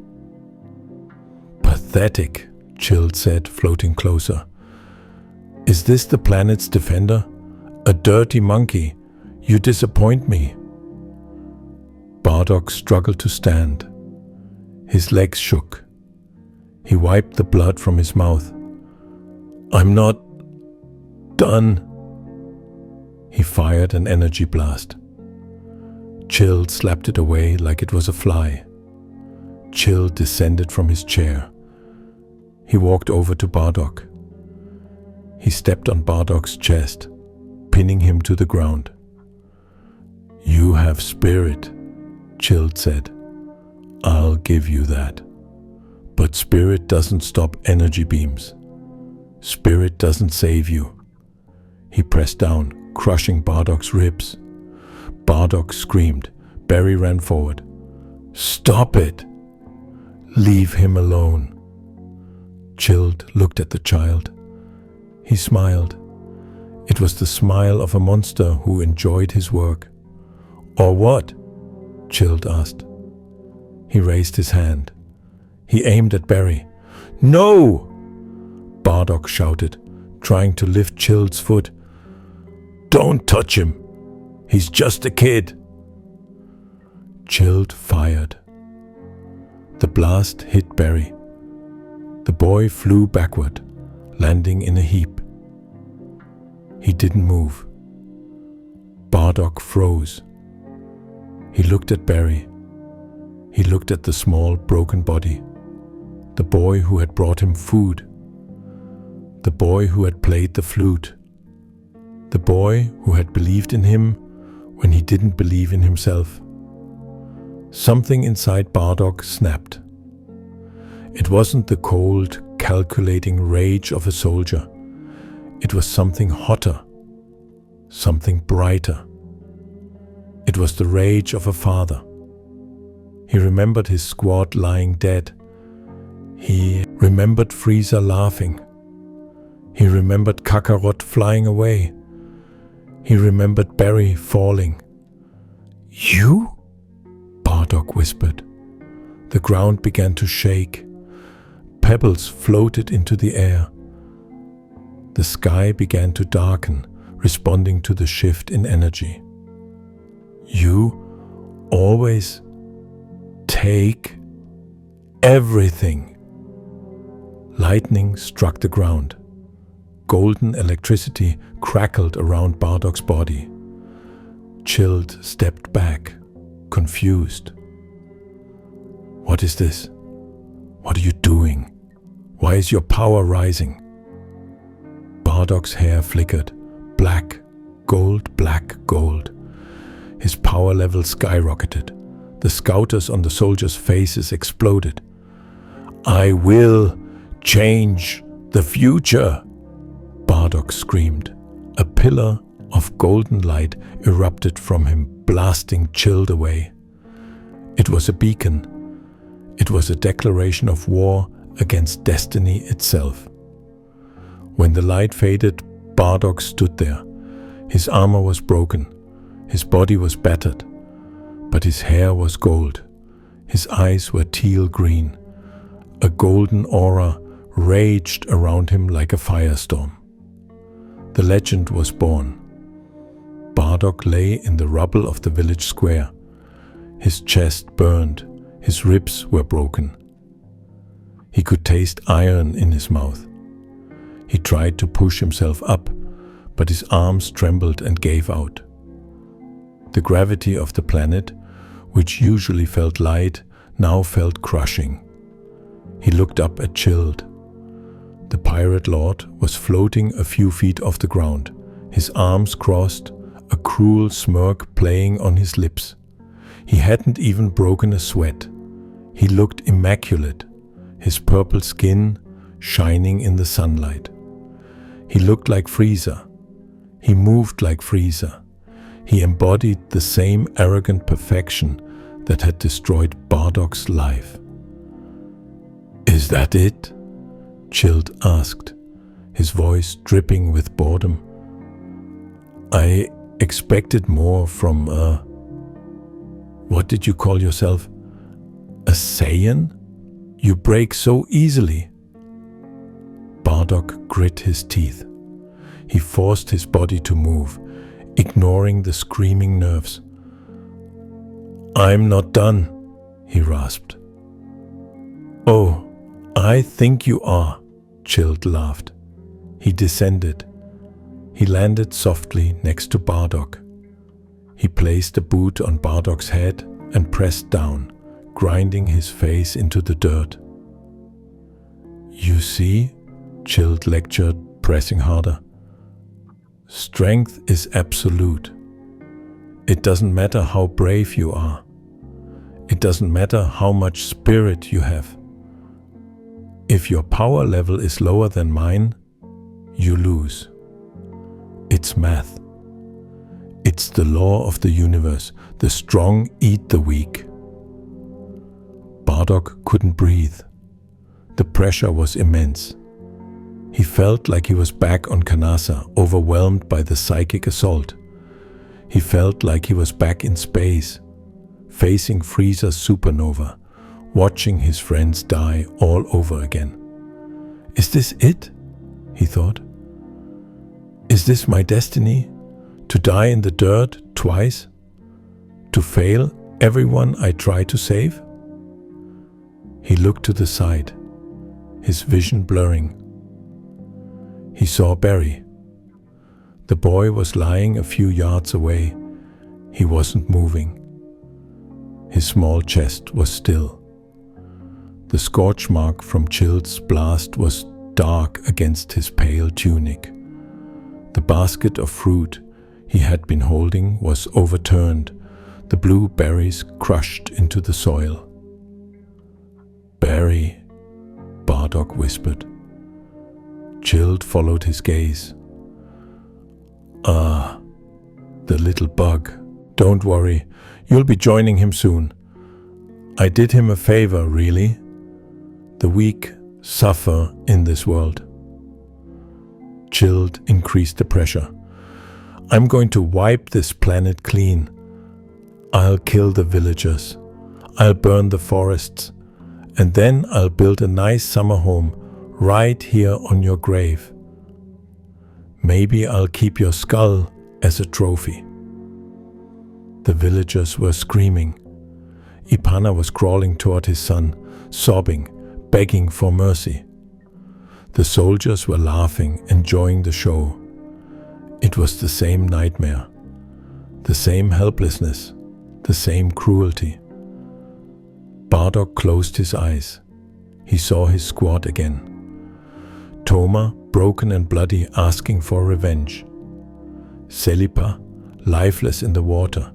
"Pathetic," Chilled said, floating closer. "Is this the planet's defender? A dirty monkey. You disappoint me." Bardock struggled to stand. His legs shook. He wiped the blood from his mouth. "I'm not done." He fired an energy blast. Chilled slapped it away like it was a fly. Chill descended from his chair. He walked over to Bardock. He stepped on Bardock's chest, pinning him to the ground. "You have spirit," Chill said. "I'll give you that. But spirit doesn't stop energy beams. Spirit doesn't save you." He pressed down, crushing Bardock's ribs. Bardock screamed. Barry ran forward. "Stop it! Leave him alone." Chilled looked at the child. He smiled. It was the smile of a monster who enjoyed his work. "Or what?" Chilled asked. He raised his hand. He aimed at Barry. "No!" Bardock shouted, trying to lift Chilled's foot. "Don't touch him! He's just a kid!" Chilled fired. The blast hit Barry. The boy flew backward, landing in a heap. He didn't move. Bardock froze. He looked at Barry. He looked at the small, broken body. The boy who had brought him food. The boy who had played the flute. The boy who had believed in him when he didn't believe in himself. Something inside Bardock snapped. It wasn't the cold, calculating rage of a soldier. It was something hotter, something brighter. It was the rage of a father. He remembered his squad lying dead. He remembered Frieza laughing. He remembered Kakarot flying away. He remembered Barry falling. "You?" Bardock whispered. The ground began to shake. Pebbles floated into the air. The sky began to darken, responding to the shift in energy. "You always take everything." Lightning struck the ground. Golden electricity crackled around Bardock's body. Chilled stepped back, confused. "What is this? What are you doing? Why is your power rising?" Bardock's hair flickered. Black, gold, black, gold. His power level skyrocketed. The scouters on the soldiers' faces exploded. "I will change the future!" Bardock screamed. A pillar of golden light erupted from him, blasting Chilled away. It was a beacon. It was a declaration of war against destiny itself. When the light faded, Bardock stood there. His armor was broken. His body was battered. But his hair was gold. His eyes were teal green. A golden aura raged around him like a firestorm. The legend was born. Bardock lay in the rubble of the village square. His chest burned. His ribs were broken. He could taste iron in his mouth. He tried to push himself up, but his arms trembled and gave out. The gravity of the planet, which usually felt light, now felt crushing. He looked up at Chilled. The pirate lord was floating a few feet off the ground, his arms crossed, a cruel smirk playing on his lips. He hadn't even broken a sweat. He looked immaculate, his purple skin shining in the sunlight. He looked like Frieza. He moved like Frieza. He embodied the same arrogant perfection that had destroyed Bardock's life. "Is that it?" Chilled asked, his voice dripping with boredom. "I expected more from what did you call yourself? A Saiyan? You break so easily." Bardock grit his teeth. He forced his body to move, ignoring the screaming nerves. "I'm not done," he rasped. "Oh, I think you are," Chilled laughed. He descended. He landed softly next to Bardock. He placed a boot on Bardock's head and pressed down, grinding his face into the dirt. "You see," Chilled lectured, pressing harder, "strength is absolute. It doesn't matter how brave you are. It doesn't matter how much spirit you have. If your power level is lower than mine, you lose. It's math. It's the law of the universe. The strong eat the weak." Bardock couldn't breathe. The pressure was immense. He felt like he was back on Kanasa, overwhelmed by the psychic assault. He felt like he was back in space, facing Frieza's supernova, watching his friends die all over again. "Is this it?" he thought. "Is this my destiny? To die in the dirt twice? To fail everyone I try to save?" He looked to the side, his vision blurring. He saw Barry. The boy was lying a few yards away. He wasn't moving. His small chest was still. The scorch mark from Chilled's blast was dark against his pale tunic. The basket of fruit he had been holding was overturned, the blue berries crushed into the soil. "Barry," Bardock whispered. Chilled followed his gaze. "Ah, the little bug. Don't worry, you'll be joining him soon. I did him a favor, really. The weak suffer in this world." Chilled increased the pressure. "I'm going to wipe this planet clean. I'll kill the villagers. I'll burn the forests. And then I'll build a nice summer home right here on your grave. Maybe I'll keep your skull as a trophy." The villagers were screaming. Ipana was crawling toward his son, sobbing, begging for mercy. The soldiers were laughing, enjoying the show. It was the same nightmare, the same helplessness, the same cruelty. Bardock closed his eyes. He saw his squad again. Toma, broken and bloody, asking for revenge. Selipa, lifeless in the water.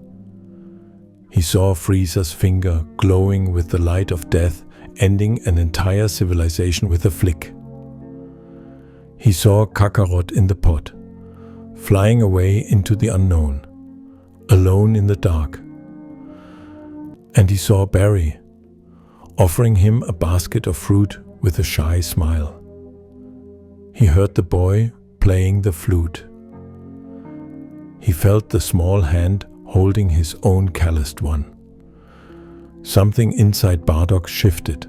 He saw Frieza's finger glowing with the light of death, ending an entire civilization with a flick. He saw Kakarot in the pot, flying away into the unknown, alone in the dark. And he saw Barry, offering him a basket of fruit with a shy smile. He heard the boy playing the flute. He felt the small hand holding his own calloused one. Something inside Bardock shifted.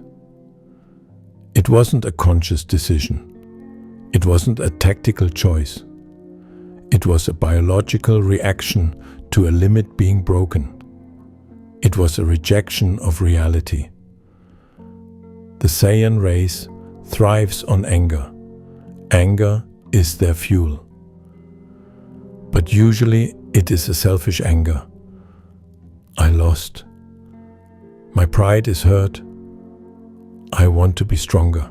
It wasn't a conscious decision. It wasn't a tactical choice. It was a biological reaction to a limit being broken. It was a rejection of reality. The Saiyan race thrives on anger. Anger is their fuel. But usually it is a selfish anger. I lost. My pride is hurt. I want to be stronger.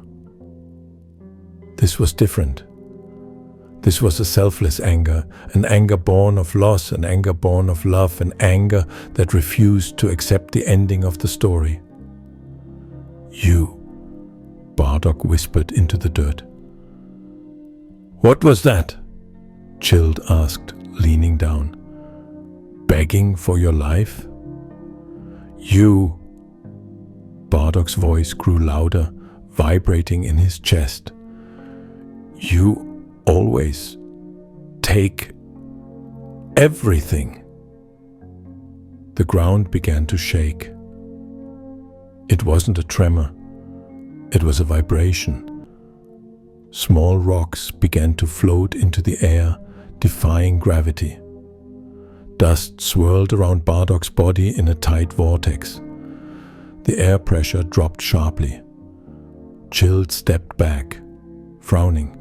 This was different. This was a selfless anger, an anger born of loss, an anger born of love, an anger that refused to accept the ending of the story. "You," Bardock whispered into the dirt. "What was that?" Chilled asked, leaning down. "Begging for your life?" "You." Bardock's voice grew louder, vibrating in his chest. "You always take everything." The ground began to shake. It wasn't a tremor. It was a vibration. Small rocks began to float into the air, defying gravity. Dust swirled around Bardock's body in a tight vortex. The air pressure dropped sharply. Chilled stepped back, frowning.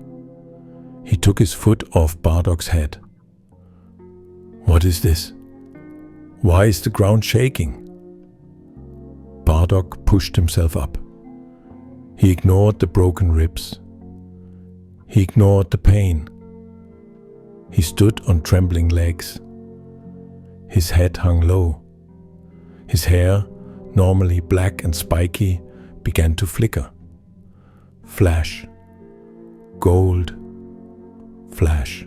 He took his foot off Bardock's head. "What is this? Why is the ground shaking?" Bardock pushed himself up. He ignored the broken ribs. He ignored the pain. He stood on trembling legs. His head hung low. His hair, normally black and spiky, began to flicker. Flash. Gold. Flash.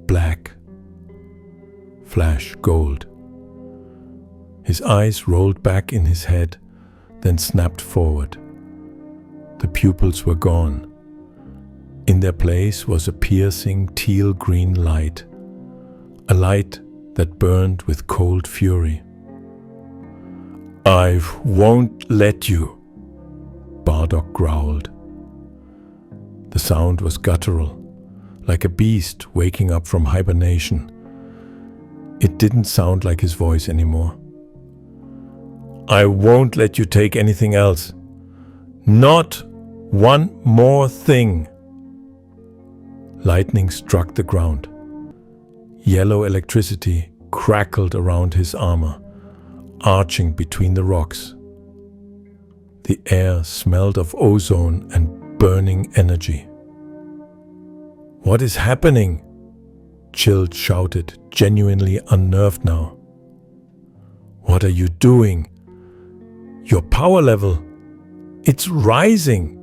Black. Flash. Gold. His eyes rolled back in his head, then snapped forward. The pupils were gone. In their place was a piercing teal-green light, a light that burned with cold fury. "I won't let you," Bardock growled. The sound was guttural, like a beast waking up from hibernation. It didn't sound like his voice anymore. "I won't let you take anything else. Not one more thing." Lightning struck the ground. Yellow electricity crackled around his armor, arching between the rocks. The air smelled of ozone and burning energy. "What is happening?" Chilled shouted, genuinely unnerved now. "What are you doing? Your power level, it's rising!"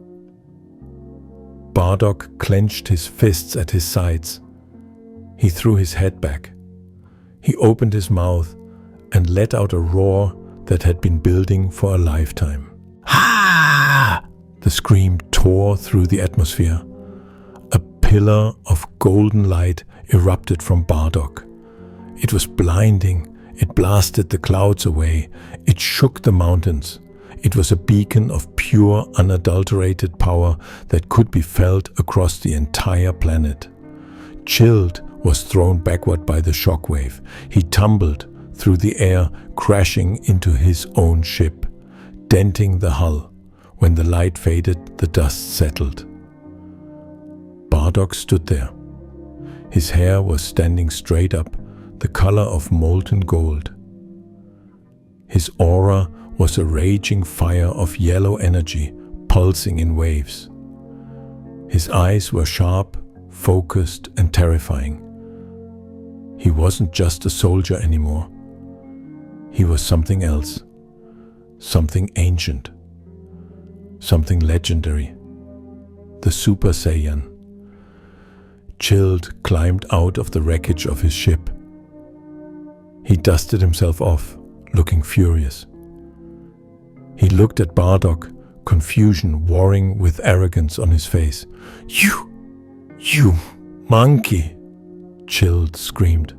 Bardock clenched his fists at his sides. He threw his head back. He opened his mouth and let out a roar that had been building for a lifetime. "Ha!" The scream tore through the atmosphere. A pillar of golden light erupted from Bardock. It was blinding. It blasted the clouds away. It shook the mountains. It was a beacon of pure, unadulterated power that could be felt across the entire planet. Chilled was thrown backward by the shockwave. He tumbled through the air, crashing into his own ship, denting the hull. When the light faded, the dust settled. Bardock stood there. His hair was standing straight up, the color of molten gold. His aura was a raging fire of yellow energy pulsing in waves. His eyes were sharp, focused, and terrifying. He wasn't just a soldier anymore. He was something else, something ancient, something legendary. The Super Saiyan. Chilled climbed out of the wreckage of his ship. He dusted himself off, looking furious. He looked at Bardock, confusion warring with arrogance on his face. You monkey!" Chilled screamed.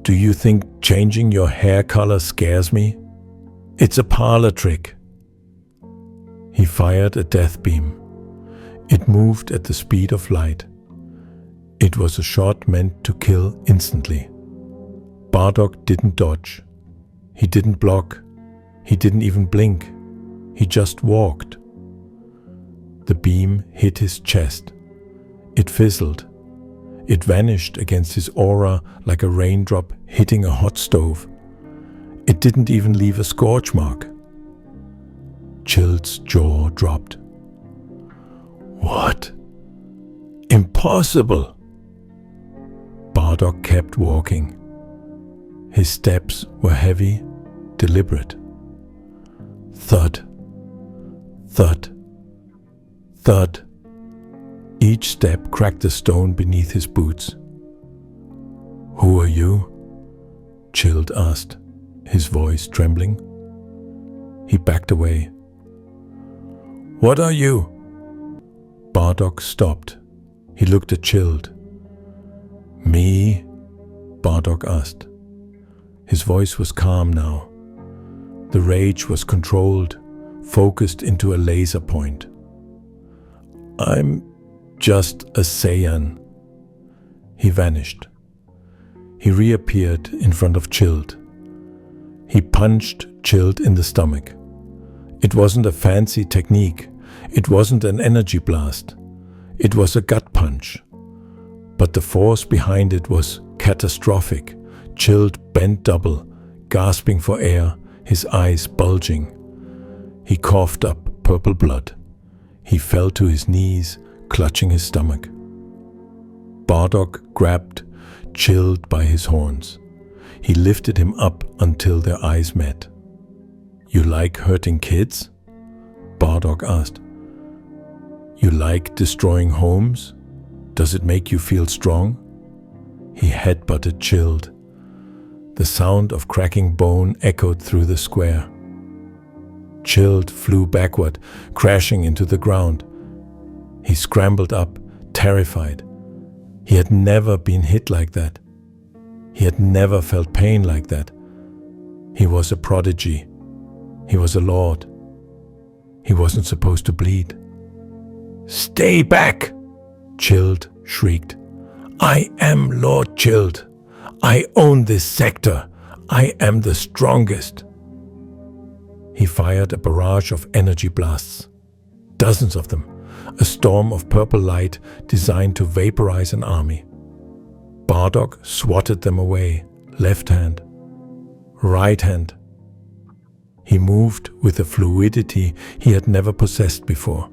"Do you think changing your hair color scares me? It's a parlor trick." He fired a death beam. It moved at the speed of light. It was a shot meant to kill instantly. Bardock didn't dodge. He didn't block. He didn't even blink. He just walked. The beam hit his chest. It fizzled. It vanished against his aura like a raindrop hitting a hot stove. It didn't even leave a scorch mark. Chilled's jaw dropped. "What? Impossible!" Bardock kept walking. His steps were heavy, deliberate. Thud. Thud. Thud. Each step cracked the stone beneath his boots. "Who are you?" Chilled asked, his voice trembling. He backed away. "What are you?" Bardock stopped. He looked at Chilled. "Me?" Bardock asked. His voice was calm now. The rage was controlled, focused into a laser point. "I'm just a Saiyan." He vanished. He reappeared in front of Chilled. He punched Chilled in the stomach. It wasn't a fancy technique. It wasn't an energy blast. It was a gut punch. But the force behind it was catastrophic. Chilled bent double, gasping for air, his eyes bulging. He coughed up purple blood. He fell to his knees, clutching his stomach. Bardock grabbed, chilled by his horns. He lifted him up until their eyes met. "You like hurting kids?" Bardock asked. "You like destroying homes? Does it make you feel strong?" He headbutted Chilled. The sound of cracking bone echoed through the square. Chilled flew backward, crashing into the ground. He scrambled up, terrified. He had never been hit like that. He had never felt pain like that. He was a prodigy. He was a lord. He wasn't supposed to bleed. "Stay back!" Chilled shrieked. "I am Lord Chilled. I own this sector. I am the strongest." He fired a barrage of energy blasts. Dozens of them. A storm of purple light designed to vaporize an army. Bardock swatted them away, left hand, right hand. He moved with a fluidity he had never possessed before.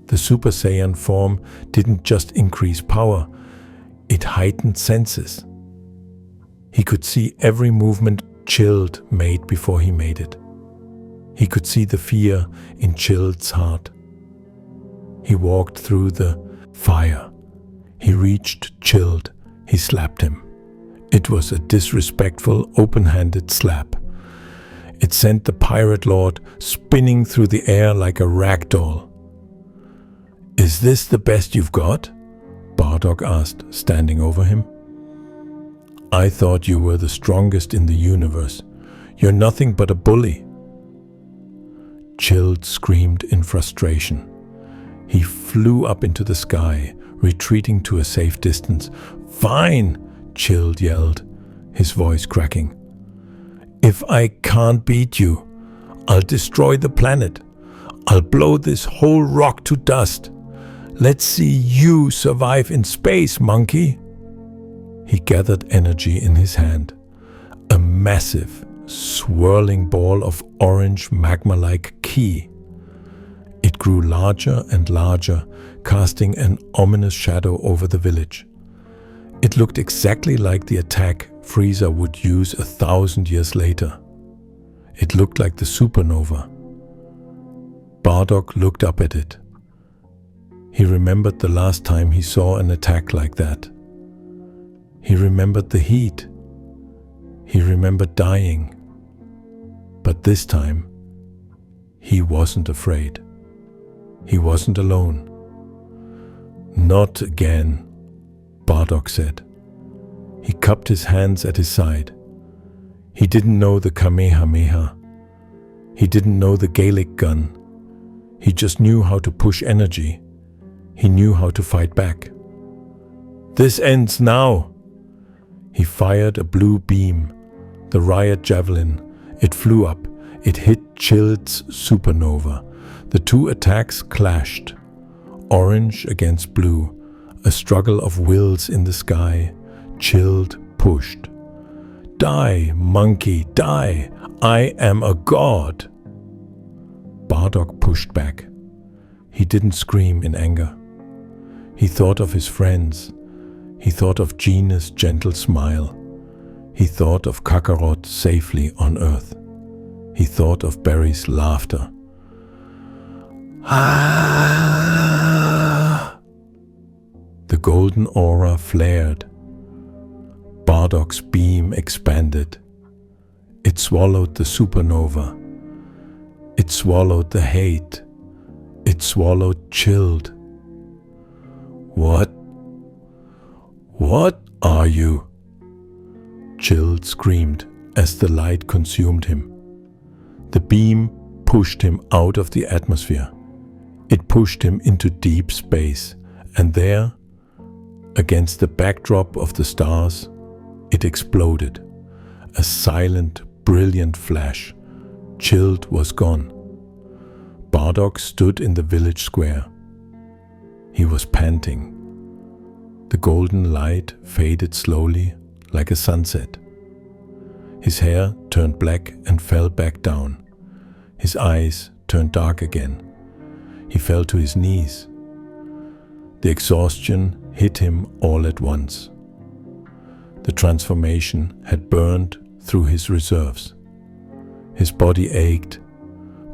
The Super Saiyan form didn't just increase power, it heightened senses. He could see every movement Chilled made before he made it. He could see the fear in Chilled's heart. He walked through the fire. He reached Chilled. He slapped him. It was a disrespectful, open-handed slap. It sent the pirate lord spinning through the air like a rag doll. "Is this the best you've got?" Bardock asked, standing over him. "I thought you were the strongest in the universe. You're nothing but a bully." Chilled screamed in frustration. He flew up into the sky, retreating to a safe distance. "Fine!" Chilled yelled, his voice cracking. "If I can't beat you, I'll destroy the planet. I'll blow this whole rock to dust. Let's see you survive in space, monkey." He gathered energy in his hand. A massive, swirling ball of orange magma-like ki. It grew larger and larger, casting an ominous shadow over the village. It looked exactly like the attack Frieza would use 1,000 years later. It looked like the supernova. Bardock looked up at it. He remembered the last time he saw an attack like that. He remembered the heat. He remembered dying. But this time, he wasn't afraid. He wasn't alone. "Not again," Bardock said. He cupped his hands at his side. He didn't know the Kamehameha. He didn't know the Gaelic gun. He just knew how to push energy. He knew how to fight back. "This ends now!" He fired a blue beam, the riot javelin. It flew up. It hit Chilled's supernova. The two attacks clashed. Orange against blue, a struggle of wills in the sky. Chilled pushed. "Die, monkey, die! I am a god!" Bardock pushed back. He didn't scream in anger. He thought of his friends. He thought of Gina's gentle smile. He thought of Kakarot safely on Earth. He thought of Barry's laughter. Ah! The golden aura flared. Bardock's beam expanded. It swallowed the supernova. It swallowed the hate. It swallowed Chilled. What are you?" Chilled screamed as the light consumed him. The beam pushed him out of the atmosphere. It pushed him into deep space, and there, against the backdrop of the stars, it exploded. A silent, brilliant flash. Chilled was gone. Bardock stood in the village square. He was panting. The golden light faded slowly, like a sunset. His hair turned black and fell back down. His eyes turned dark again. He fell to his knees. The exhaustion hit him all at once. The transformation had burned through his reserves. His body ached,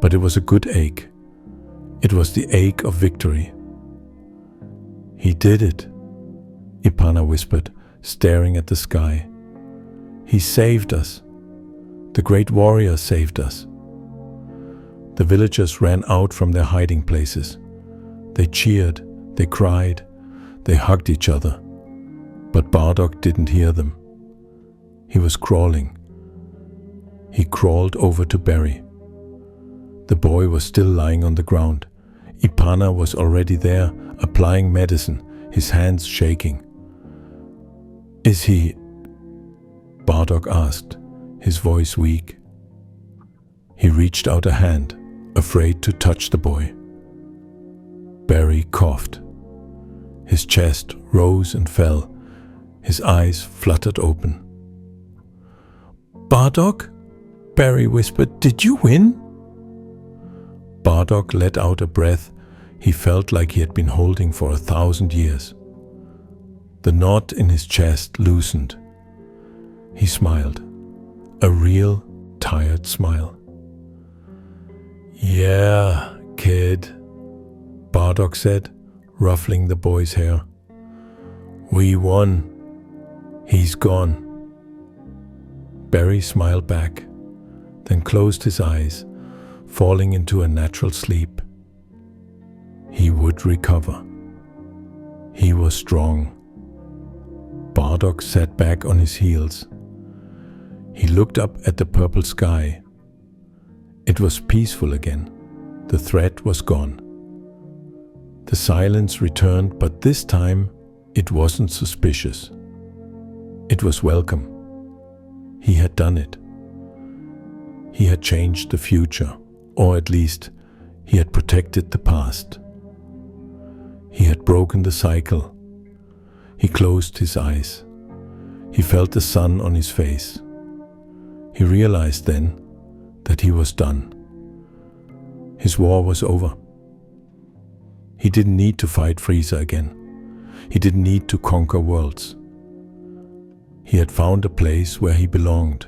but it was a good ache. It was the ache of victory. "He did it," Ipana whispered, staring at the sky. "He saved us. The great warrior saved us." The villagers ran out from their hiding places. They cheered, they cried, they hugged each other. But Bardock didn't hear them. He was crawling. He crawled over to Barry. The boy was still lying on the ground. Ipana was already there, applying medicine, his hands shaking. "Is he?" Bardock asked, his voice weak. He reached out a hand, afraid to touch the boy. Barry coughed. His chest rose and fell. His eyes fluttered open. "Bardock?" Barry whispered. "Did you win?" Bardock let out a breath he felt like he had been holding for 1,000 years. The knot in his chest loosened. He smiled, a real, tired smile. "Yeah, kid," Bardock said, ruffling the boy's hair. "We won. He's gone." Barry smiled back, then closed his eyes, falling into a natural sleep. He would recover. He was strong. Bardock sat back on his heels. He looked up at the purple sky. It was peaceful again. The threat was gone. The silence returned, but this time it wasn't suspicious. It was welcome. He had done it. He had changed the future, or at least he had protected the past. He had broken the cycle. He closed his eyes. He felt the sun on his face. He realized then that he was done. His war was over. He didn't need to fight Frieza again. He didn't need to conquer worlds. He had found a place where he belonged.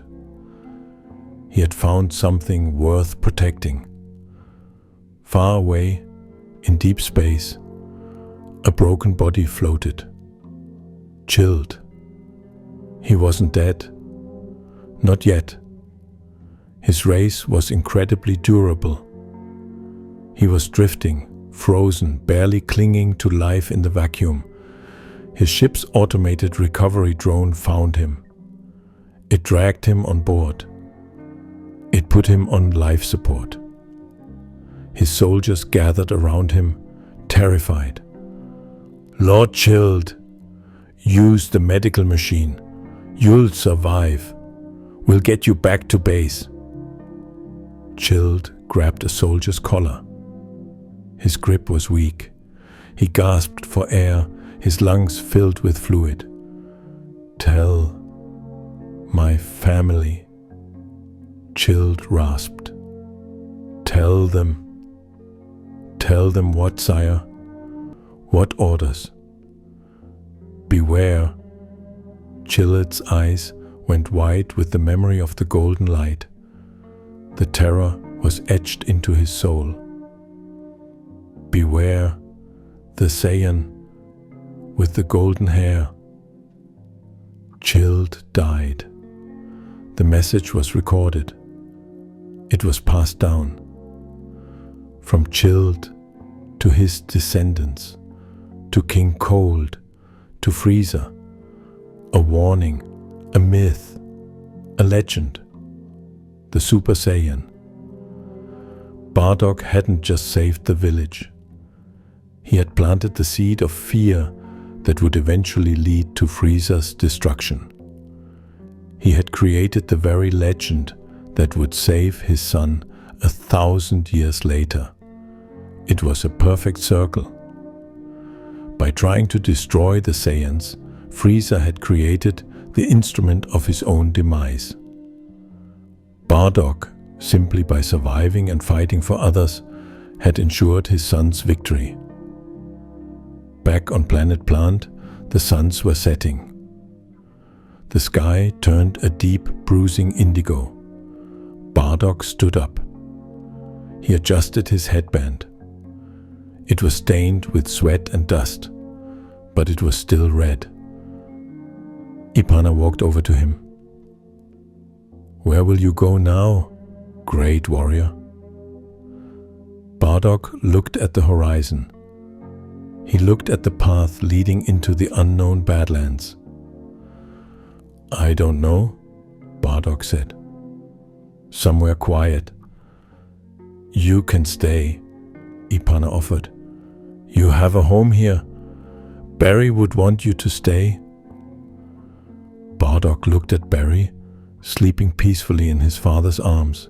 He had found something worth protecting. Far away, in deep space, a broken body floated, chilled. He wasn't dead. Not yet. His race was incredibly durable. He was drifting, frozen, barely clinging to life in the vacuum. His ship's automated recovery drone found him. It dragged him on board. It put him on life support. His soldiers gathered around him, terrified. "Lord Chilled, use the medical machine. You'll survive. We'll get you back to base." Chilled grabbed a soldier's collar. His grip was weak. He gasped for air, his lungs filled with fluid. "Tell my family," Chilled rasped. "Tell them." "Tell them what, sire? What orders?" "Beware." Chilled's eyes went wide with the memory of the golden light. The terror was etched into his soul. "Beware the Saiyan with the golden hair." Chilled died. The message was recorded. It was passed down. From Chilled to his descendants, to King Cold, to Frieza. A warning, a myth, a legend. The Super Saiyan. Bardock hadn't just saved the village. He had planted the seed of fear that would eventually lead to Frieza's destruction. He had created the very legend that would save his son 1,000 years later. It was a perfect circle. By trying to destroy the Saiyans, Frieza had created the instrument of his own demise. Bardock, simply by surviving and fighting for others, had ensured his son's victory. Back on planet Plant, the suns were setting. The sky turned a deep, bruising indigo. Bardock stood up. He adjusted his headband. It was stained with sweat and dust, but it was still red. Ipana walked over to him. "Where will you go now, great warrior?" Bardock looked at the horizon. He looked at the path leading into the unknown Badlands. "I don't know," Bardock said. "Somewhere quiet." "You can stay," Ipana offered. "You have a home here. Barry would want you to stay." Bardock looked at Barry, sleeping peacefully in his father's arms.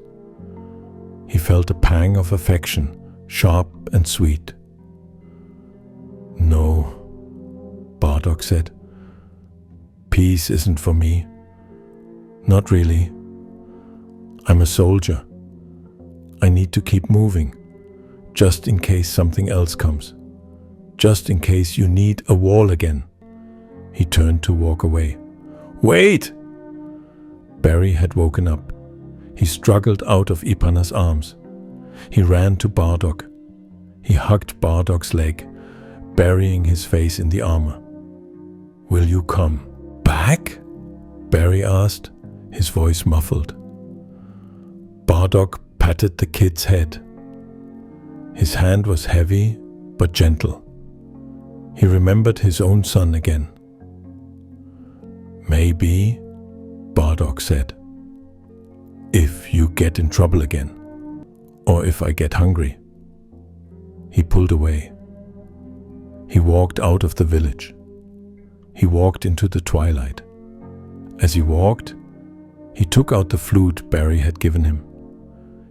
He felt a pang of affection, sharp and sweet. "No," Bardock said. "Peace isn't for me. Not really. I'm a soldier. I need to keep moving, just in case something else comes. Just in case you need a wall again." He turned to walk away. "Wait!" Barry had woken up. He struggled out of Ipana's arms. He ran to Bardock. He hugged Bardock's leg, burying his face in the armor. "Will you come back?" Barry asked, his voice muffled. Bardock patted the kid's head. His hand was heavy but gentle. He remembered his own son again. "Maybe," Bardock said, "if you get in trouble again, or if I get hungry." He pulled away. He walked out of the village. He walked into the twilight. As he walked, he took out the flute Barry had given him.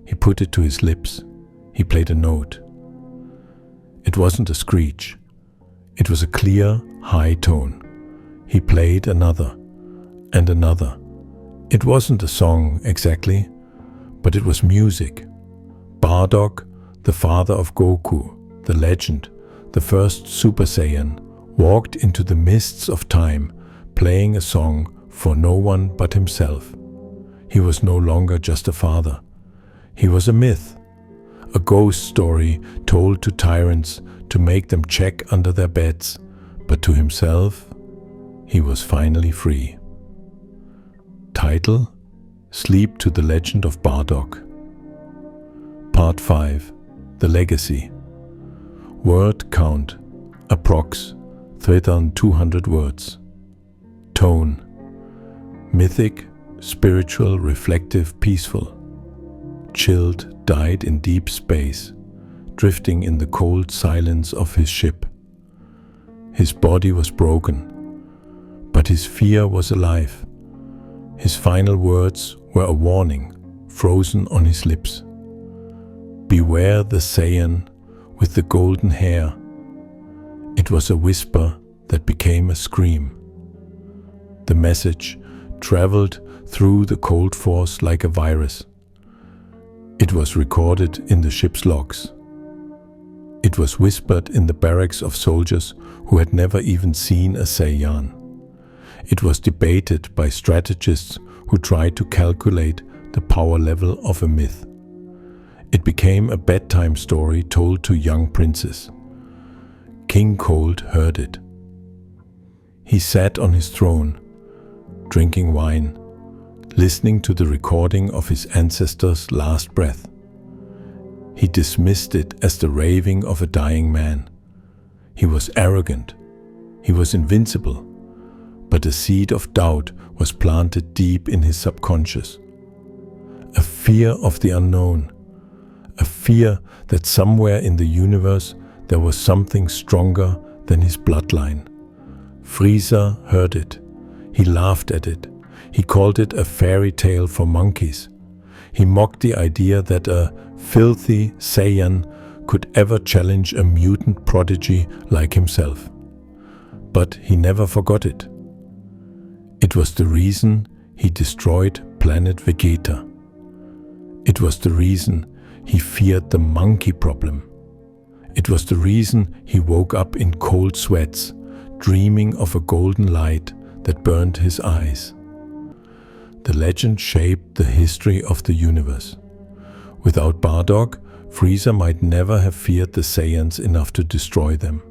He put it to his lips. He played a note. It wasn't a screech. It was a clear, high tone. He played another and another. It wasn't a song exactly, but it was music. Bardock, the father of Goku, the legend, the first Super Saiyan, walked into the mists of time, playing a song for no one but himself. He was no longer just a father. He was a myth, a ghost story told to tyrants to make them check under their beds, but to himself, he was finally free. Title: Sleep to the Legend of Bardock. Part 5: The Legacy. Word count: approx. 3,200 words. Tone: mythic, spiritual, reflective, peaceful. Chilled died in deep space, drifting in the cold silence of his ship. His body was broken, but his fear was alive. His final words were a warning, frozen on his lips. "Beware the Saiyan with the golden hair." It was a whisper that became a scream. The message traveled through the cold force like a virus. It was recorded in the ship's logs. It was whispered in the barracks of soldiers who had never even seen a Saiyan. It was debated by strategists who tried to calculate the power level of a myth. It became a bedtime story told to young princes. King Cold heard it. He sat on his throne, drinking wine, listening to the recording of his ancestors' last breath. He dismissed it as the raving of a dying man. He was arrogant. He was invincible. But a seed of doubt was planted deep in his subconscious. A fear of the unknown. A fear that somewhere in the universe there was something stronger than his bloodline. Frieza heard it. He laughed at it. He called it a fairy tale for monkeys. He mocked the idea that a filthy Saiyan could ever challenge a mutant prodigy like himself. But he never forgot it. It was the reason he destroyed Planet Vegeta. It was the reason he feared the monkey problem. It was the reason he woke up in cold sweats, dreaming of a golden light that burned his eyes. The legend shaped the history of the universe. Without Bardock, Frieza might never have feared the Saiyans enough to destroy them.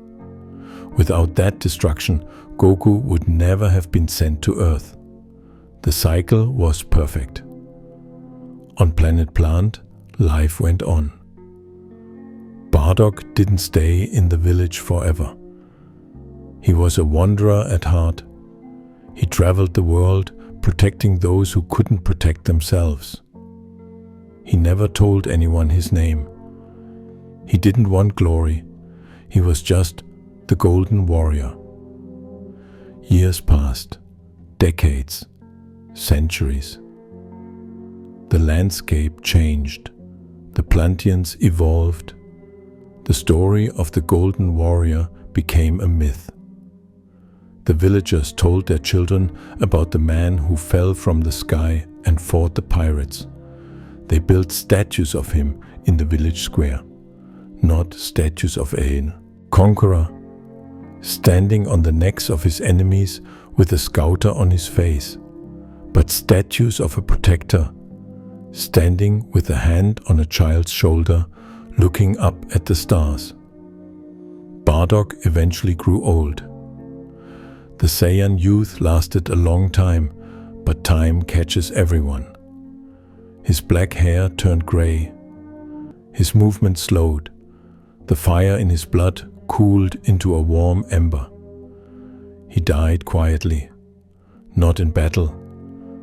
Without that destruction, Goku would never have been sent to Earth. The cycle was perfect. On Planet Plant, life went on. Bardock didn't stay in the village forever. He was a wanderer at heart. He traveled the world, protecting those who couldn't protect themselves. He never told anyone his name. He didn't want glory. He was just the Golden Warrior. Years passed, decades, centuries. The landscape changed. The Plantians evolved. The story of the Golden Warrior became a myth. The villagers told their children about the man who fell from the sky and fought the pirates. They built statues of him in the village square, not statues of a conqueror, standing on the necks of his enemies with a scouter on his face, but statues of a protector, standing with a hand on a child's shoulder, looking up at the stars. Bardock eventually grew old. The Saiyan youth lasted a long time, but time catches everyone. His black hair turned gray. His movement slowed. The fire in his blood cooled into a warm ember. He died quietly, not in battle,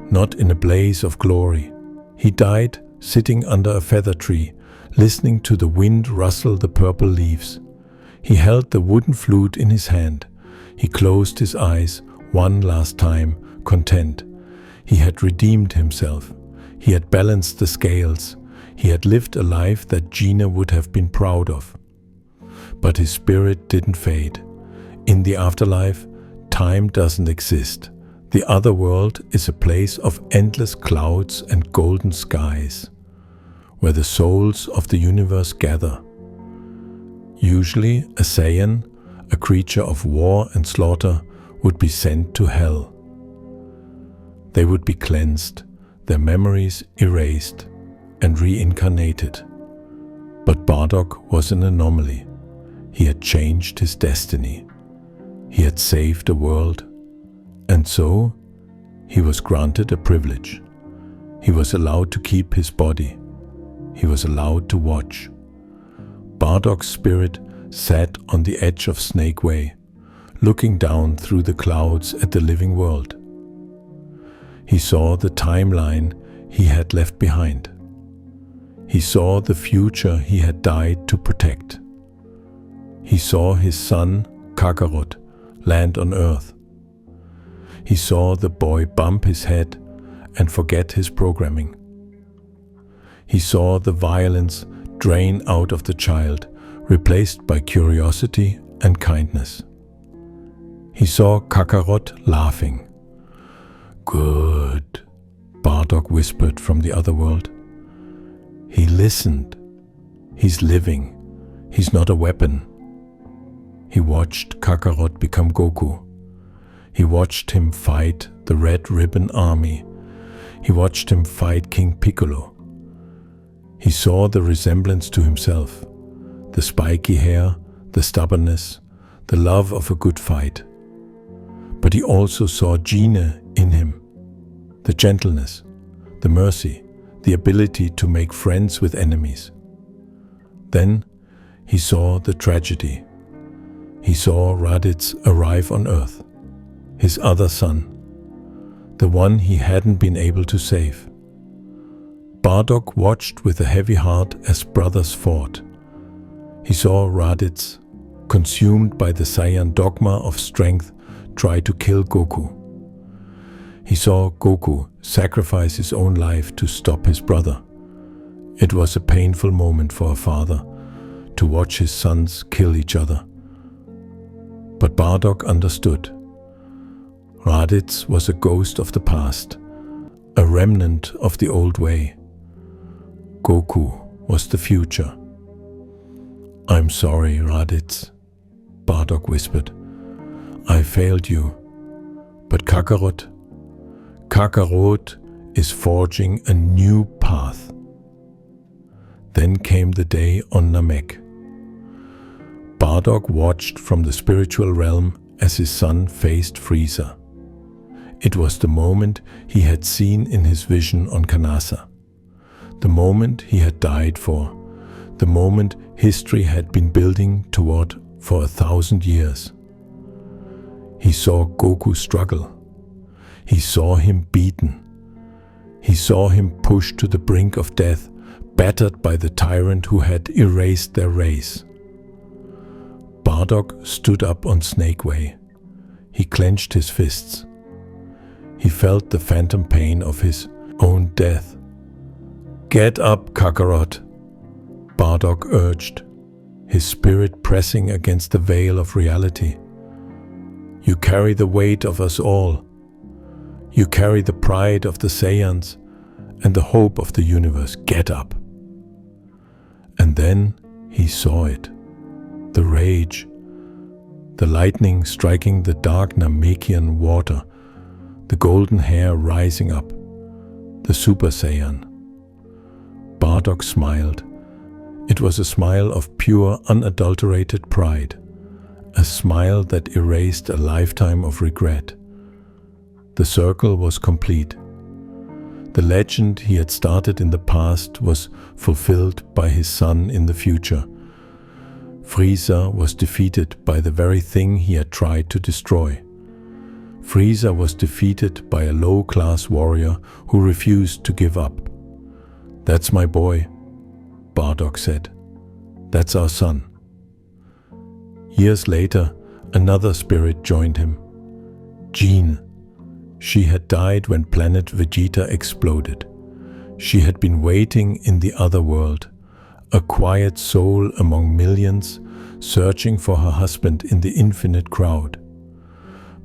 not in a blaze of glory. He died sitting under a feather tree, listening to the wind rustle the purple leaves. He held the wooden flute in his hand. He closed his eyes one last time, content. He had redeemed himself. He had balanced the scales. He had lived a life that Gina would have been proud of. But his spirit didn't fade. In the afterlife, time doesn't exist. The other world is a place of endless clouds and golden skies, where the souls of the universe gather. Usually, a Saiyan, a creature of war and slaughter, would be sent to hell. They would be cleansed, their memories erased, and reincarnated. But Bardock was an anomaly. He had changed his destiny. He had saved the world. And so, he was granted a privilege. He was allowed to keep his body. He was allowed to watch. Bardock's spirit sat on the edge of Snake Way, looking down through the clouds at the living world. He saw the timeline he had left behind. He saw the future he had died to protect. He saw his son, Kakarot, land on Earth. He saw the boy bump his head and forget his programming. He saw the violence drain out of the child, replaced by curiosity and kindness. He saw Kakarot laughing. "Good," Bardock whispered from the other world. He listened. He's living. He's not a weapon. He watched Kakarot become Goku. He watched him fight the Red Ribbon Army. He watched him fight King Piccolo. He saw the resemblance to himself, the spiky hair, the stubbornness, the love of a good fight. But he also saw Gina in him, the gentleness, the mercy, the ability to make friends with enemies. Then he saw the tragedy. He saw Raditz arrive on Earth, his other son, the one he hadn't been able to save. Bardock watched with a heavy heart as brothers fought. He saw Raditz, consumed by the Saiyan dogma of strength, try to kill Goku. He saw Goku sacrifice his own life to stop his brother. It was a painful moment for a father to watch his sons kill each other. But Bardock understood. Raditz was a ghost of the past, a remnant of the old way. Goku was the future. "I'm sorry, Raditz," Bardock whispered. "I failed you. But Kakarot is forging a new path." Then came the day on Namek. Bardock watched from the spiritual realm as his son faced Frieza. It was the moment he had seen in his vision on Kanasa. The moment he had died for. The moment history had been building toward for 1,000 years. He saw Goku struggle. He saw him beaten. He saw him pushed to the brink of death, battered by the tyrant who had erased their race. Bardock stood up on Snake Way. He clenched his fists. He felt the phantom pain of his own death. "Get up, Kakarot," Bardock urged, his spirit pressing against the veil of reality. "You carry the weight of us all. You carry the pride of the Saiyans and the hope of the universe. Get up." And then he saw it. The rage. The lightning striking the dark Namekian water. The golden hair rising up. The Super Saiyan. Bardock smiled. It was a smile of pure, unadulterated pride. A smile that erased a lifetime of regret. The circle was complete. The legend he had started in the past was fulfilled by his son in the future. Frieza was defeated by the very thing he had tried to destroy. Frieza was defeated by a low-class warrior who refused to give up. "That's my boy," Bardock said. "That's our son." Years later, another spirit joined him. Jean. She had died when Planet Vegeta exploded. She had been waiting in the other world, a quiet soul among millions, searching for her husband in the infinite crowd.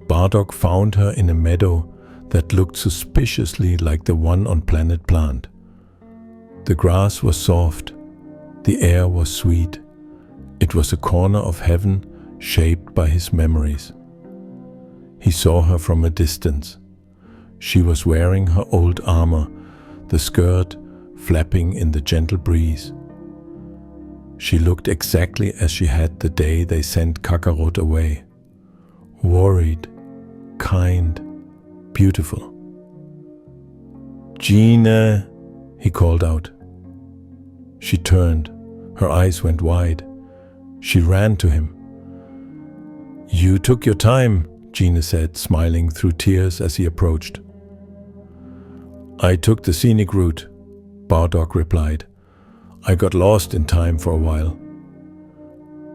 Bardock found her in a meadow that looked suspiciously like the one on Planet Plant. The grass was soft, the air was sweet. It was a corner of heaven shaped by his memories. He saw her from a distance. She was wearing her old armor, the skirt flapping in the gentle breeze. She looked exactly as she had the day they sent Kakarot away. Worried, kind, beautiful. "Gina," he called out. She turned. Her eyes went wide. She ran to him. "You took your time," Gina said, smiling through tears as he approached. "I took the scenic route," Bardock replied. "I got lost in time for a while."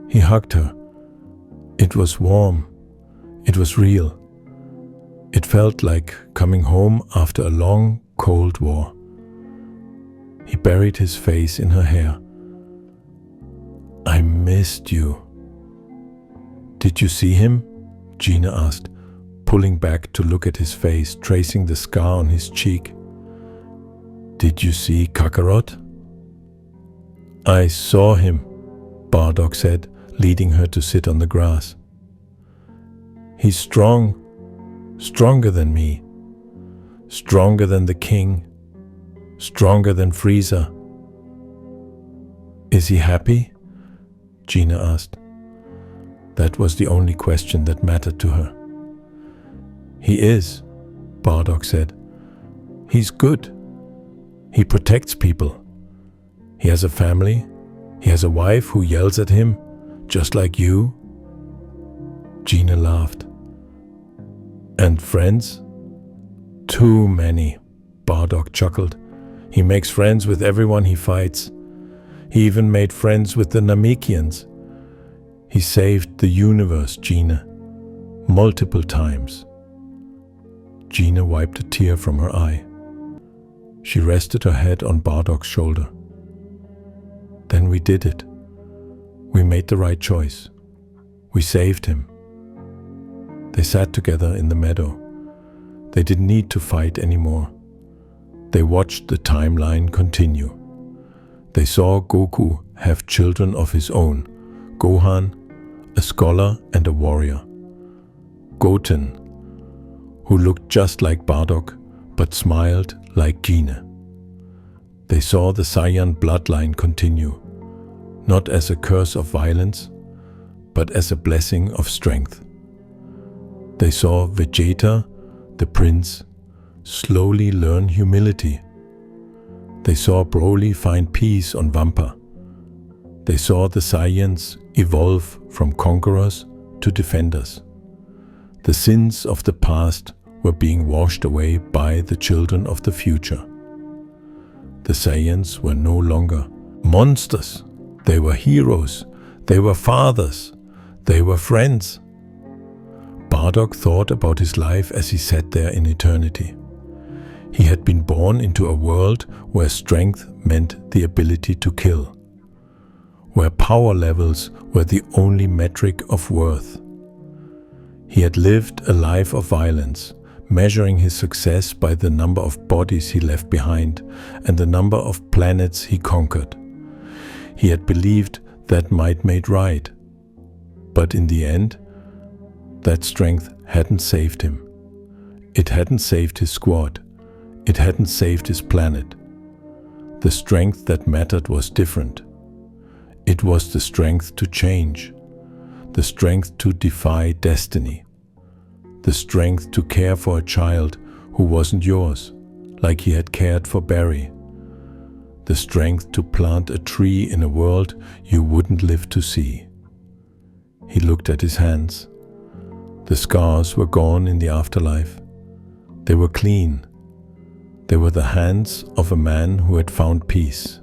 He hugged her. It was warm. It was real. It felt like coming home after a long, cold war. He buried his face in her hair. "I missed you." "Did you see him?" Gina asked, pulling back to look at his face, tracing the scar on his cheek. "Did you see Kakarot?" "I saw him," Bardock said, leading her to sit on the grass. "He's strong, stronger than me, stronger than the king, stronger than Frieza." "Is he happy?" Gina asked. That was the only question that mattered to her. "He is," Bardock said. "He's good. He protects people. He has a family. He has a wife who yells at him, just like you." Gina laughed. "And friends?" "Too many," Bardock chuckled. "He makes friends with everyone he fights. He even made friends with the Namekians. He saved the universe, Gina, multiple times." Gina wiped a tear from her eye. She rested her head on Bardock's shoulder. "Then we did it. We made the right choice. We saved him." They sat together in the meadow. They didn't need to fight anymore. They watched the timeline continue. They saw Goku have children of his own, Gohan, a scholar and a warrior, Goten, who looked just like Bardock but smiled like Gine. They saw the Saiyan bloodline continue, not as a curse of violence, but as a blessing of strength. They saw Vegeta, the prince, slowly learn humility. They saw Broly find peace on Vampa. They saw the Saiyans evolve from conquerors to defenders. The sins of the past were being washed away by the children of the future. The Saiyans were no longer monsters. They were heroes. They were fathers. They were friends. Bardock thought about his life as he sat there in eternity. He had been born into a world where strength meant the ability to kill, where power levels were the only metric of worth. He had lived a life of violence, measuring his success by the number of bodies he left behind and the number of planets he conquered. He had believed that might made right, but in the end, that strength hadn't saved him. It hadn't saved his squad. It hadn't saved his planet. The strength that mattered was different. It was the strength to change, the strength to defy destiny, the strength to care for a child who wasn't yours, like he had cared for Barry, the strength to plant a tree in a world you wouldn't live to see. He looked at his hands. The scars were gone in the afterlife. They were clean. They were the hands of a man who had found peace.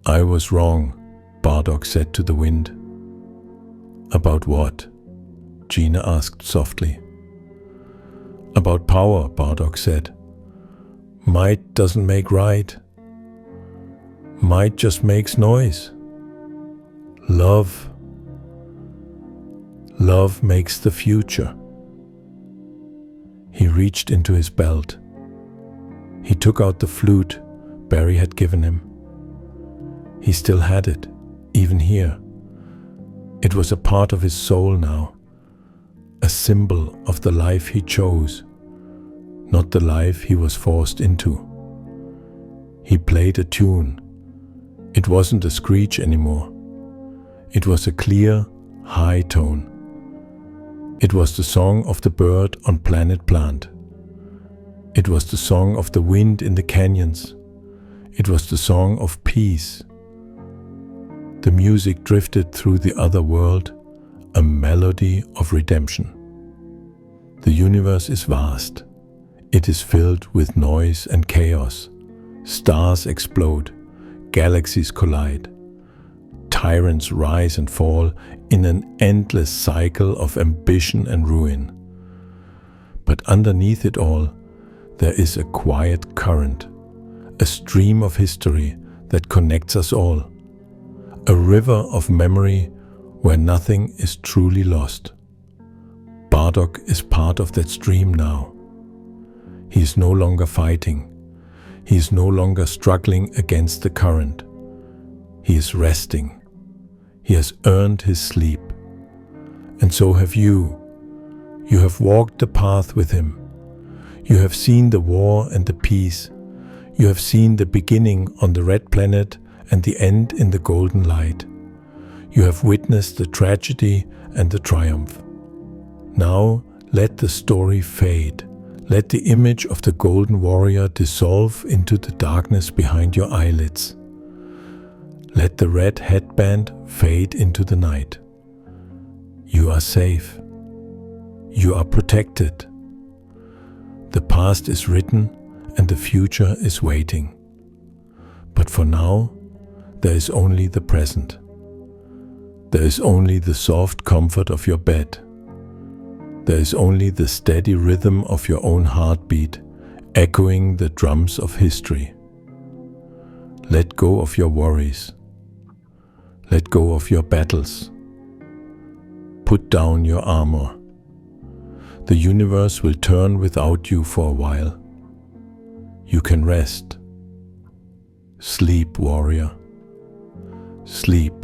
"I was wrong," Bardock said to the wind. "About what?" Gina asked softly. "About power," Bardock said. "Might doesn't make right. Might just makes noise. Love makes the future." He reached into his belt. He took out the flute Barry had given him. He still had it, even here. It was a part of his soul now, a symbol of the life he chose, not the life he was forced into. He played a tune. It wasn't a screech anymore. It was a clear, high tone. It was the song of the bird on Planet Plant. It was the song of the wind in the canyons. It was the song of peace. The music drifted through the other world, a melody of redemption. The universe is vast. It is filled with noise and chaos. Stars explode. Galaxies collide. Tyrants rise and fall in an endless cycle of ambition and ruin. But underneath it all, there is a quiet current, a stream of history that connects us all, a river of memory where nothing is truly lost. Bardock is part of that stream now. He is no longer fighting. He is no longer struggling against the current. He is resting. He has earned his sleep. And so have you. You have walked the path with him. You have seen the war and the peace. You have seen the beginning on the red planet and the end in the golden light. You have witnessed the tragedy and the triumph. Now let the story fade. Let the image of the golden warrior dissolve into the darkness behind your eyelids. Let the red headband fade into the night. You are safe. You are protected. The past is written and the future is waiting. But for now, there is only the present. There is only the soft comfort of your bed. There is only the steady rhythm of your own heartbeat, echoing the drums of history. Let go of your worries. Let go of your battles. Put down your armor. The universe will turn without you for a while. You can rest. Sleep, warrior. Sleep,